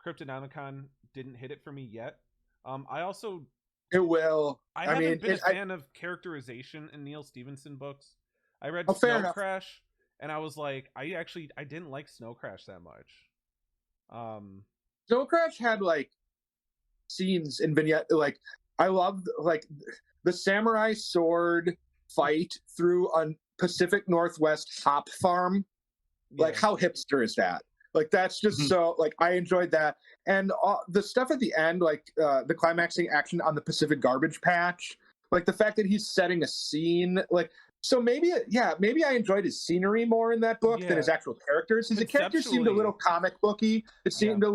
Speaker 2: Cryptonomicon didn't hit it for me yet. I also
Speaker 4: It will.
Speaker 2: I haven't been a fan of characterization in Neil Stephenson books. I read Snow Crash, and I was like, I didn't like Snow Crash that much.
Speaker 4: Snow Crash had like scenes in vignette. Like I loved like the samurai sword fight through a Pacific Northwest hop farm. Like how hipster is that? Like that's just so like I enjoyed that, and the stuff at the end, like the climaxing action on the Pacific Garbage Patch, like the fact that he's setting a scene, like so maybe I enjoyed his scenery more in that book than his actual characters. His characters seemed a little comic booky. They seemed a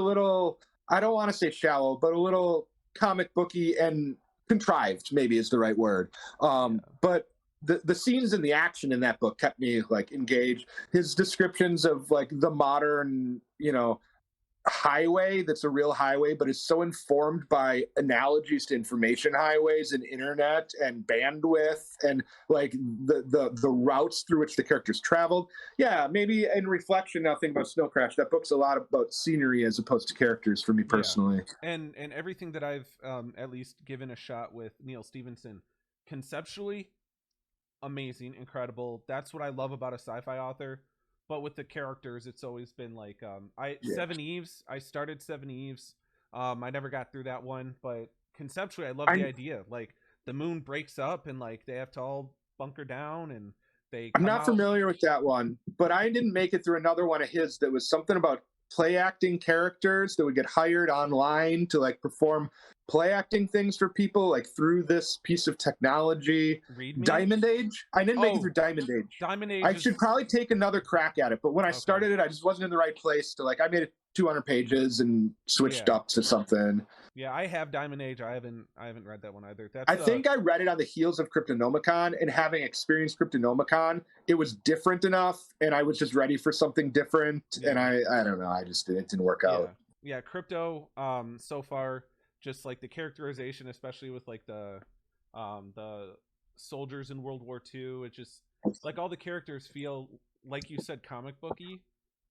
Speaker 4: little, I don't want to say shallow, but a little comic booky and contrived. Maybe is the right word. But the scenes and the action in that book kept me like engaged. His descriptions of like the modern, highway that's a real highway, but is so informed by analogies to information highways and internet and bandwidth and like the routes through which the characters traveled. Yeah, maybe in reflection, now thinking about Snow Crash, that book's a lot about scenery as opposed to characters for me personally.
Speaker 2: Yeah. And everything that I've at least given a shot with Neil Stephenson, conceptually amazing, incredible. That's what I love about a sci-fi author. But with the characters, it's always been like Seven Eves. I started Seven Eves. I never got through that one, but conceptually, I love the idea. Like the moon breaks up, and like they have to all bunker down, and they.
Speaker 4: I'm not familiar with that one, but I didn't make it through another one of his that was something about play acting characters that would get hired online to like perform play acting things for people like through this piece of technology. Diamond Age. I didn't make it through Diamond Age.
Speaker 2: Diamond Age.
Speaker 4: I should probably take another crack at it, but when I started it, I just wasn't in the right place to like. I made it 200 pages and switched up to something.
Speaker 2: Yeah, I have Diamond Age. I haven't read that one either.
Speaker 4: I think I read it on the heels of Cryptonomicon, and having experienced Cryptonomicon, it was different enough, and I was just ready for something different. Yeah. And I don't know, it didn't work out.
Speaker 2: Yeah, Crypto. So far, just like the characterization, especially with like the soldiers in World War II, it just like all the characters feel like you said comic booky.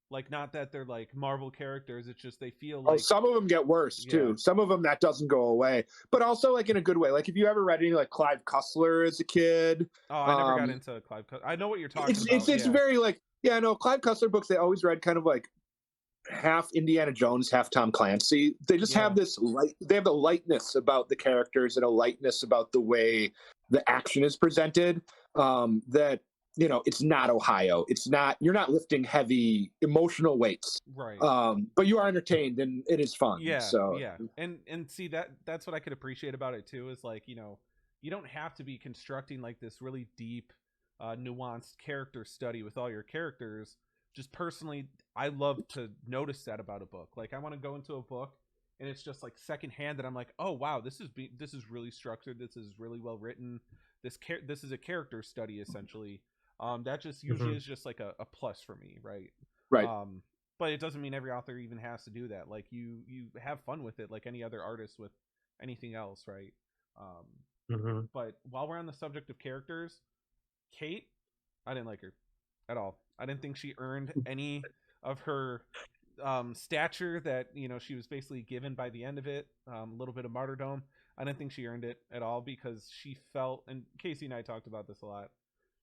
Speaker 2: Like not that they're like Marvel characters, it's just they feel like
Speaker 4: some of them get worse too. Some of them that doesn't go away, but also like in a good way. Like if you ever read any like Clive Cussler as a kid.
Speaker 2: Oh, I never got into Clive Cussler. I know what you're talking about.
Speaker 4: It's very like Clive Cussler books. They always read kind of like half Indiana Jones, half Tom Clancy. They just have this they have a lightness about the characters and a lightness about the way the action is presented. That it's not Ohio. It's not. You're not lifting heavy emotional weights,
Speaker 2: right?
Speaker 4: But you are entertained and it is fun.
Speaker 2: Yeah.
Speaker 4: So
Speaker 2: and see that's what I could appreciate about it too. Is like you don't have to be constructing like this really deep, nuanced character study with all your characters. Just personally, I love to notice that about a book. Like I want to go into a book and it's just like secondhand that I'm like, oh wow, this is really structured. This is really well written. This is a character study essentially. That just usually is just like a plus for me, right?
Speaker 4: Right.
Speaker 2: But it doesn't mean every author even has to do that. Like you have fun with it, like any other artist with anything else, right? But while we're on the subject of characters, Kate, I didn't like her at all. I didn't think she earned any of her stature that she was basically given by the end of it. A little bit of martyrdom. I didn't think she earned it at all because she felt, and Casey and I talked about this a lot,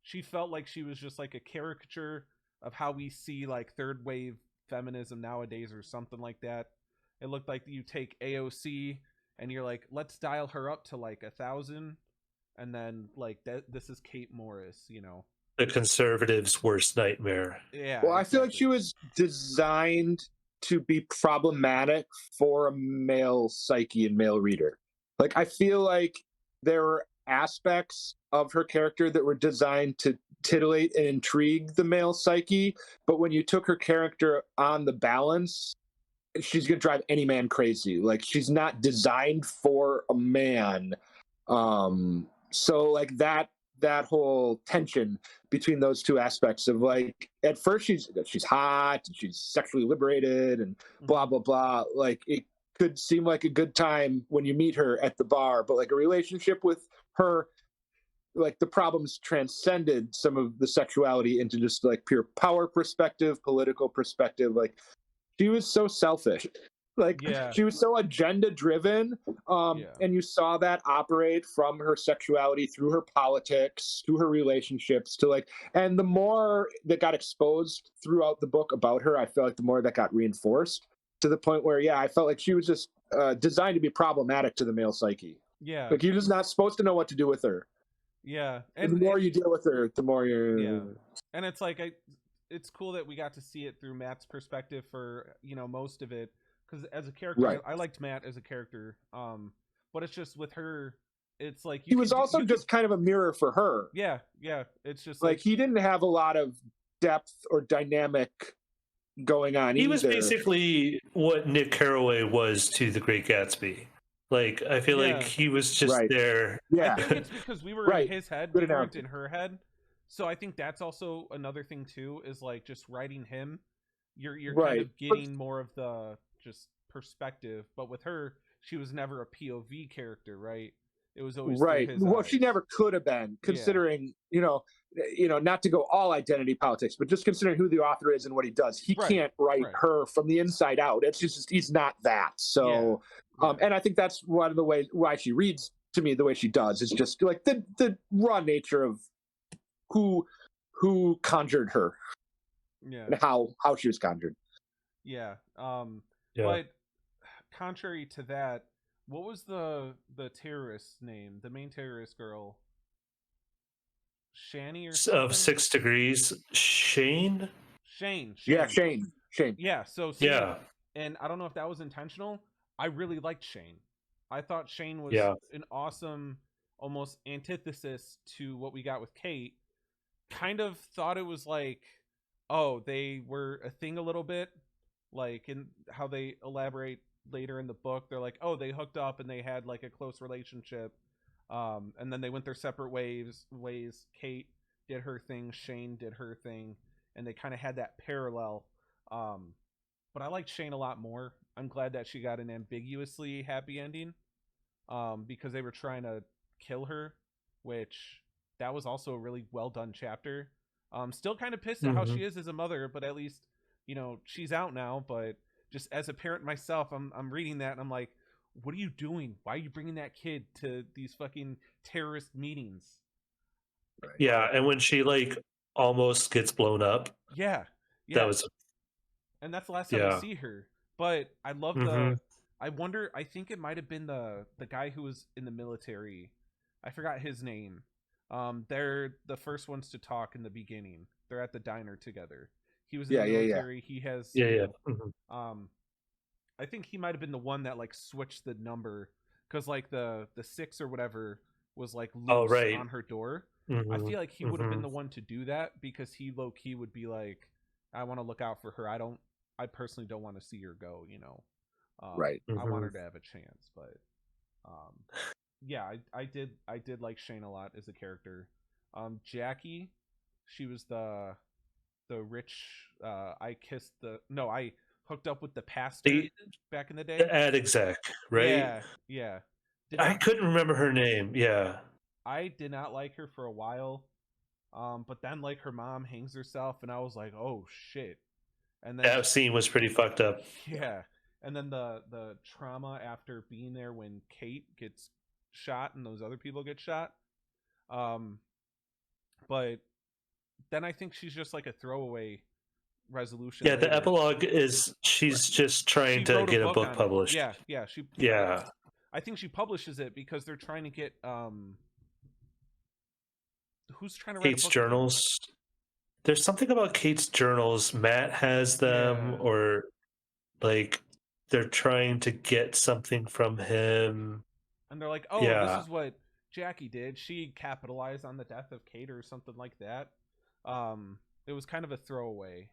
Speaker 2: she felt like she was just like a caricature of how we see like third wave feminism nowadays or something like that. It looked like you take AOC and you're like, let's dial her up to like 1,000, and then like this is Kate Morris,
Speaker 3: the conservatives' worst nightmare.
Speaker 2: Yeah.
Speaker 4: Well, I feel like she was designed to be problematic for a male psyche and male reader. Like I feel like there were aspects of her character that were designed to titillate and intrigue the male psyche, but when you took her character on the balance, she's gonna drive any man crazy. Like she's not designed for a man. So like that whole tension between those two aspects of like at first she's hot and she's sexually liberated and blah blah blah. Like it could seem like a good time when you meet her at the bar, but like a relationship with her like the problems transcended some of the sexuality into just like pure power perspective, political perspective. Like she was so selfish. Like she was so agenda driven, and you saw that operate from her sexuality through her politics to her relationships to like, and the more that got exposed throughout the book about her, I feel like the more that got reinforced to the point where I felt like she was just designed to be problematic to the male psyche. Like you're just not supposed to know what to do with her. And the more you deal with her, the more you're
Speaker 2: and it's like it's cool that we got to see it through Matt's perspective for most of it. Because as a character, I liked Matt as a character, but it's just with her, it's like
Speaker 4: he was also just kind of a mirror for her.
Speaker 2: It's just
Speaker 4: like he didn't have a lot of depth or dynamic going on.
Speaker 3: He was basically what Nick Carraway was to The Great Gatsby. Like I feel like he was just there.
Speaker 2: I think it's because we were in his head, we weren't in her head. So I think that's also another thing too. Is like just writing him, you're kind of getting more of the just perspective, but with her, she was never a POV character, right? It was always
Speaker 4: right. Well, she never could have been, considering not to go all identity politics, but just considering who the author is and what he does. He can't write her from the inside out. It's just he's not that. So, and I think that's one of the ways why she reads to me the way she does. It's just like the raw nature of who conjured her, and how she was conjured.
Speaker 2: But contrary to that, what was the terrorist's name? The main terrorist girl, Shani or something?
Speaker 3: Of 6 Degrees, Shane.
Speaker 4: Yeah, Shane.
Speaker 2: Yeah. So and I don't know if that was intentional. I really liked Shane. I thought Shane was an awesome, almost antithesis to what we got with Kate. Kind of thought it was like, oh, they were a thing a little bit. Like in how they elaborate later in the book, they're like, oh, they hooked up and they had like a close relationship, and then they went their separate ways. Kate did her thing, Shane did her thing, and they kind of had that parallel. But I liked Shane a lot more. I'm glad that she got an ambiguously happy ending, because they were trying to kill her, which that was also a really well done chapter. Still kind of pissed at how she is as a mother, but at least she's out now. But just as a parent myself, I'm reading that and I'm like, what are you doing? Why are you bringing that kid to these fucking terrorist meetings?
Speaker 3: And when she like almost gets blown up, that was,
Speaker 2: and that's the last time I see her. But I love I wonder, I think it might have been the guy who was in the military. I forgot his name. They're the first ones to talk in the beginning. They're at the diner together. He was in the military. He has I think he might have been the one that like switched the number, because like the 6 or whatever was like loose on her door. I feel like he would have been the one to do that, because he low key would be like, I want to look out for her. I personally don't want to see her go. I want her to have a chance. But I did like Shane a lot as a character. Jackie, she was the rich. I hooked up with the pastor back in the day.
Speaker 3: The ad exec, right?
Speaker 2: Yeah.
Speaker 3: I couldn't remember her name. Yeah.
Speaker 2: I did not like her for a while. But then like her mom hangs herself and I was like, oh shit. And then
Speaker 3: that scene was pretty fucked up.
Speaker 2: Yeah. And then the trauma after being there when Kate gets shot and those other people get shot. But then I think she's just like a throwaway resolution.
Speaker 3: Yeah, the epilogue is she's just trying to get a book published.
Speaker 2: Yeah. I think she publishes it because they're trying to get who's trying to write
Speaker 3: Kate's journals. There's something about Kate's journals. Matt has them, or like they're trying to get something from him.
Speaker 2: And they're like, oh, this is what Jackie did. She capitalized on the death of Kate or something like that. It was kind of a throwaway.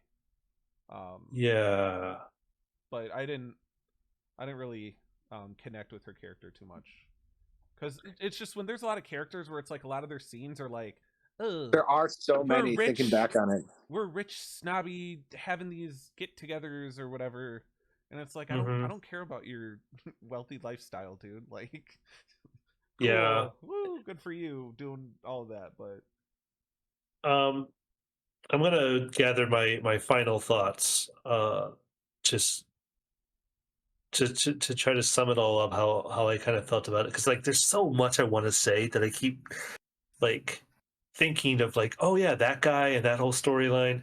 Speaker 2: But I didn't really connect with her character too much, because it's just when there's a lot of characters where it's like a lot of their scenes are like,
Speaker 4: there are so many rich, thinking back on it.
Speaker 2: We're rich, snobby, having these get-togethers or whatever, and it's like I don't care about your wealthy lifestyle, dude. Like, Cool.
Speaker 3: Yeah.
Speaker 2: Woo, good for you doing all of that. But
Speaker 3: I'm gonna gather my final thoughts. Just to try to sum it all up, how I kind of felt about it, because like there's so much I want to say that I keep like thinking of, like, oh yeah, that guy and that whole storyline.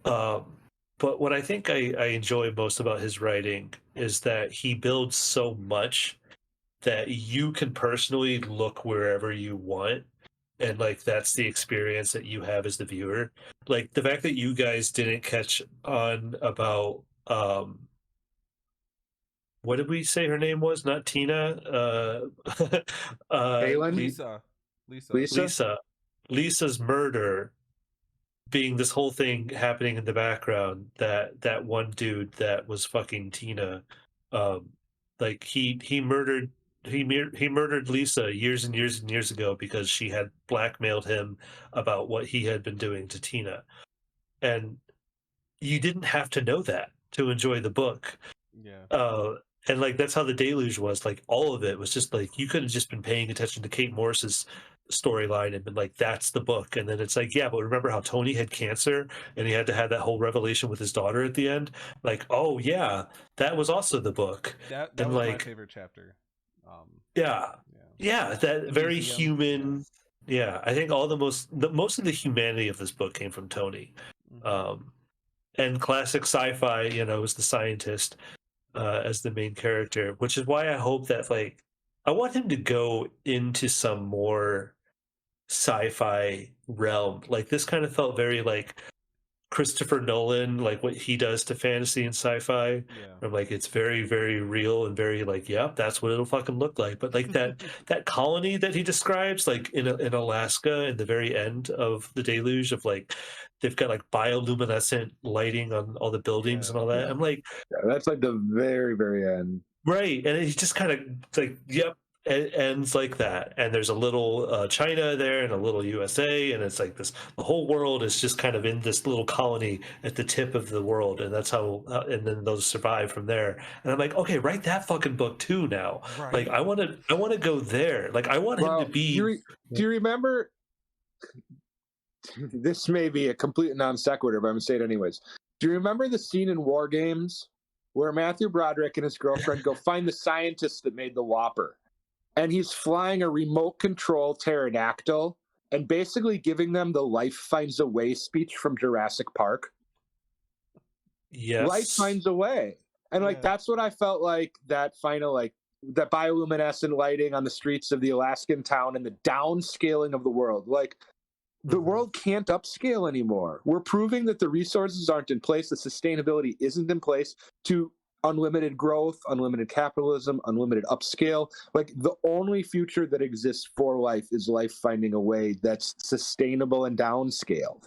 Speaker 3: Um, but what I think I enjoy most about his writing is that he builds so much that you can personally look wherever you want, and like that's the experience that you have as the viewer. Like the fact that you guys didn't catch on about what did we say her name was? Not Tina.
Speaker 4: Halen?
Speaker 2: Lisa.
Speaker 3: Lisa's murder being this whole thing happening in the background. That one dude that was fucking Tina, like he murdered he murdered Lisa years and years and years ago because she had blackmailed him about what he had been doing to Tina, and you didn't have to know that to enjoy the book.
Speaker 2: Yeah.
Speaker 3: And like that's how the Deluge was. Like all of it was just like you could have just been paying attention to Kate Morris's storyline and been like, that's the book. And then it's like, yeah, but remember how Tony had cancer and he had to have that whole revelation with his daughter at the end? Like, oh yeah, that was also the book.
Speaker 2: That
Speaker 3: and
Speaker 2: was
Speaker 3: like,
Speaker 2: my favorite chapter.
Speaker 3: Yeah, that
Speaker 2: the
Speaker 3: very
Speaker 2: museum.
Speaker 3: human. Yeah, I think most of the humanity of this book came from Tony. And classic sci-fi, is the scientist as the main character, which is why I hope that like I want him to go into some more sci-fi realm. Like this kind of felt very like Christopher Nolan, like what he does to fantasy and sci-fi.
Speaker 2: Yeah.
Speaker 3: I'm like, it's very, very real and very like, yep, that's what it'll fucking look like. But like that colony that he describes, like in Alaska, in the very end of the Deluge, of like they've got like bioluminescent lighting on all the buildings and all that. I'm like,
Speaker 4: that's like the very, very end.
Speaker 3: Right, and he's just kind of like, yep, it ends like that. And there's a little China there and a little USA, and it's like this. The whole world is just kind of in this little colony at the tip of the world, and that's how. And then they'll survive from there. And I'm like, okay, write that fucking book too now.
Speaker 2: Right.
Speaker 3: Like, I want to go there. Like, I want him to be.
Speaker 4: Do you remember? This may be a complete non sequitur, but I'm gonna say it anyways. Do you remember the scene in War Games where Matthew Broderick and his girlfriend go find the scientist that made the Whopper? And he's flying a remote control pterodactyl and basically giving them the life finds a way speech from Jurassic Park.
Speaker 3: Yes.
Speaker 4: Life finds a way. And like, that's what I felt like that final, like that bioluminescent lighting on the streets of the Alaskan town and the downscaling of the world. Like the world can't upscale anymore. We're proving that the resources aren't in place. The sustainability isn't in place to unlimited growth, unlimited capitalism, unlimited upscale. Like the only future that exists for life is life finding a way that's sustainable and downscaled.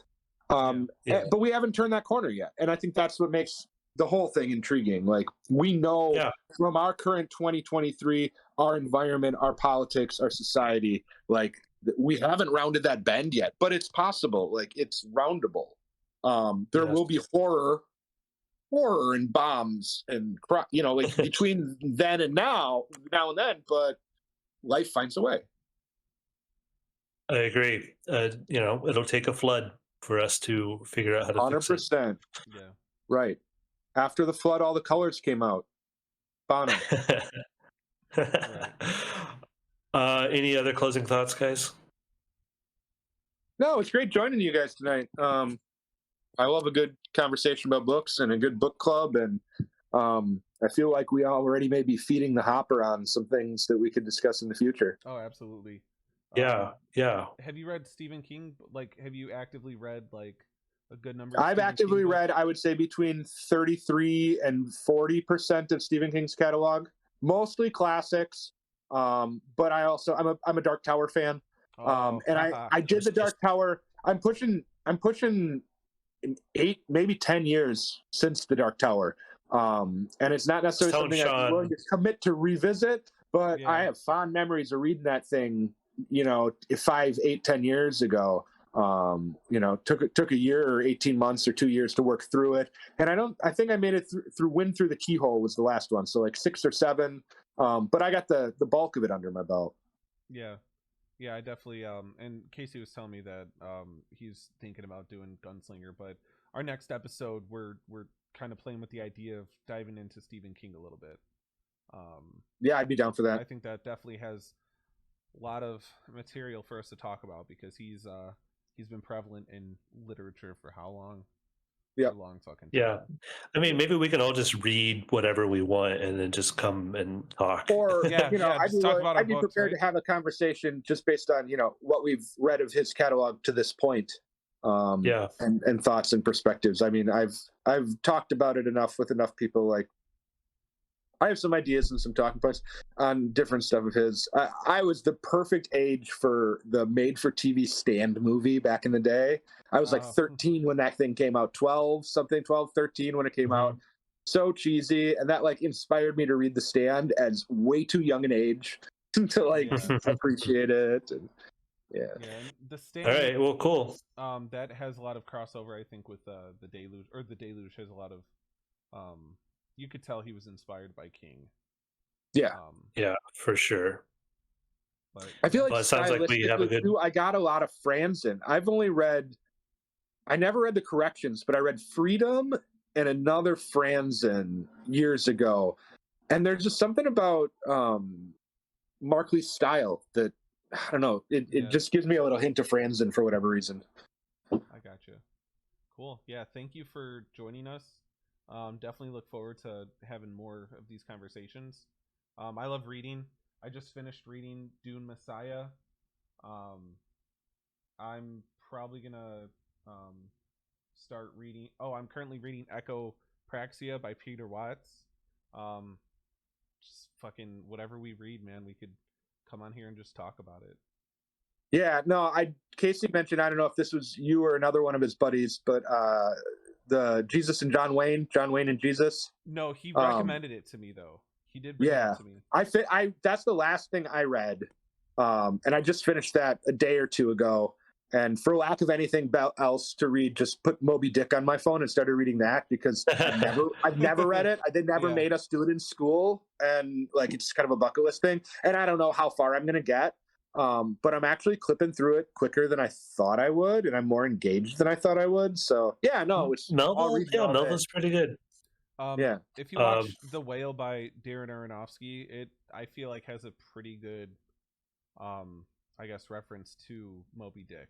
Speaker 4: But we haven't turned that corner yet. And I think that's what makes the whole thing intriguing. Like we know from our current 2023, our environment, our politics, our society, like we haven't rounded that bend yet, but it's possible. Like it's roundable. There will be horror and bombs and like between then and now and then, but life finds a way.
Speaker 3: I agree. It'll take a flood for us to figure out how to
Speaker 4: 100%.
Speaker 3: fix it.
Speaker 2: Yeah.
Speaker 4: Right. After the flood, all the colors came out. Bono.
Speaker 3: Any other closing thoughts, guys?
Speaker 4: No, it's great joining you guys tonight. I love a good conversation about books and a good book club, and I feel like we already may be feeding the hopper on some things that we could discuss in the future.
Speaker 2: Oh, absolutely.
Speaker 3: Yeah.
Speaker 2: Have you read Stephen King? Like, have you actively read like a good number?
Speaker 4: I've actively read, I would say, between 33 and 40% of Stephen King's catalog, mostly classics. But I'm a Dark Tower fan. I did the Dark Tower. I'm pushing 8, maybe 10 years since the Dark Tower. And it's not necessarily something I'm willing to commit to revisit, but I have fond memories of reading that thing, 5, 8, 10 years ago. Took a year or 18 months or 2 years to work through it. And I think I made it through Wind Through the Keyhole was the last one. So like 6 or 7. But I got the bulk of it under my belt.
Speaker 2: Yeah. Yeah, I definitely and Casey was telling me that he's thinking about doing Gunslinger, but our next episode we're kind of playing with the idea of diving into Stephen King a little bit.
Speaker 4: Yeah, I'd be down for that.
Speaker 2: I think that definitely has a lot of material for us to talk about because he's been prevalent in literature for how long?
Speaker 4: Yeah,
Speaker 2: a long fucking time.
Speaker 3: Yeah, I mean, maybe we can all just read whatever we want and then just come and talk.
Speaker 4: or
Speaker 2: Yeah,
Speaker 4: I'd be prepared to have a conversation just based on what we've read of his catalog to this point, and thoughts and perspectives. I mean, I've talked about it enough with enough people. Like, I have some ideas and some talking points on different stuff of his. I was the perfect age for the made-for-TV Stand movie back in the day. I was like 13 when that thing came out, 12, 13 when it came out. So cheesy, and that like inspired me to read The Stand as way too young an age to like appreciate it. And,
Speaker 2: yeah, and The Stand.
Speaker 3: All right, well, cool.
Speaker 2: That has a lot of crossover, I think, with The Deluge, or The Deluge has a lot of you could tell he was inspired by King.
Speaker 4: Yeah.
Speaker 3: Yeah, for sure.
Speaker 4: But I feel like,
Speaker 3: it sounds like we have a good...
Speaker 4: I got a lot of Franzen. I never read the corrections, but I read Freedom and another Franzen years ago. And there's just something about Markley's style that, I don't know, it just gives me a little hint of Franzen for whatever reason.
Speaker 2: I gotcha. Cool. Yeah, thank you for joining us. Definitely look forward to having more of these conversations. I love reading. I just finished reading Dune Messiah. I'm probably gonna start reading. Oh, I'm currently reading Echo Praxia by Peter Watts. Just fucking whatever we read, man. We could come on here and just talk about it.
Speaker 4: Yeah, no, Casey mentioned, I don't know if this was you or another one of his buddies, but the Jesus and John Wayne and Jesus.
Speaker 2: No, he recommended it to me though. He did bring it to me.
Speaker 4: That's the last thing I read, and I just finished that a day or two ago. And for lack of anything else to read, just put Moby Dick on my phone and started reading that because I've never read it. They never made us do it in school, and like it's kind of a bucket list thing. And I don't know how far I'm gonna get. But I'm actually clipping through it quicker than I thought I would, and I'm more engaged than I thought I would. So yeah, no, it's
Speaker 3: Melville's pretty good.
Speaker 2: If you watch The Whale by Darren Aronofsky, I feel like has a pretty good I guess reference to Moby Dick.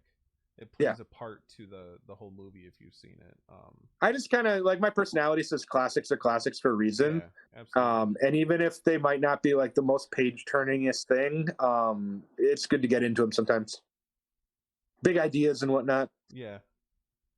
Speaker 2: It plays a part to the whole movie if you've seen it.
Speaker 4: I just kind of like, my personality says classics are classics for a reason.
Speaker 2: Yeah, absolutely.
Speaker 4: And even if they might not be like the most page turningest thing, it's good to get into them sometimes. Big ideas and whatnot.
Speaker 2: Yeah,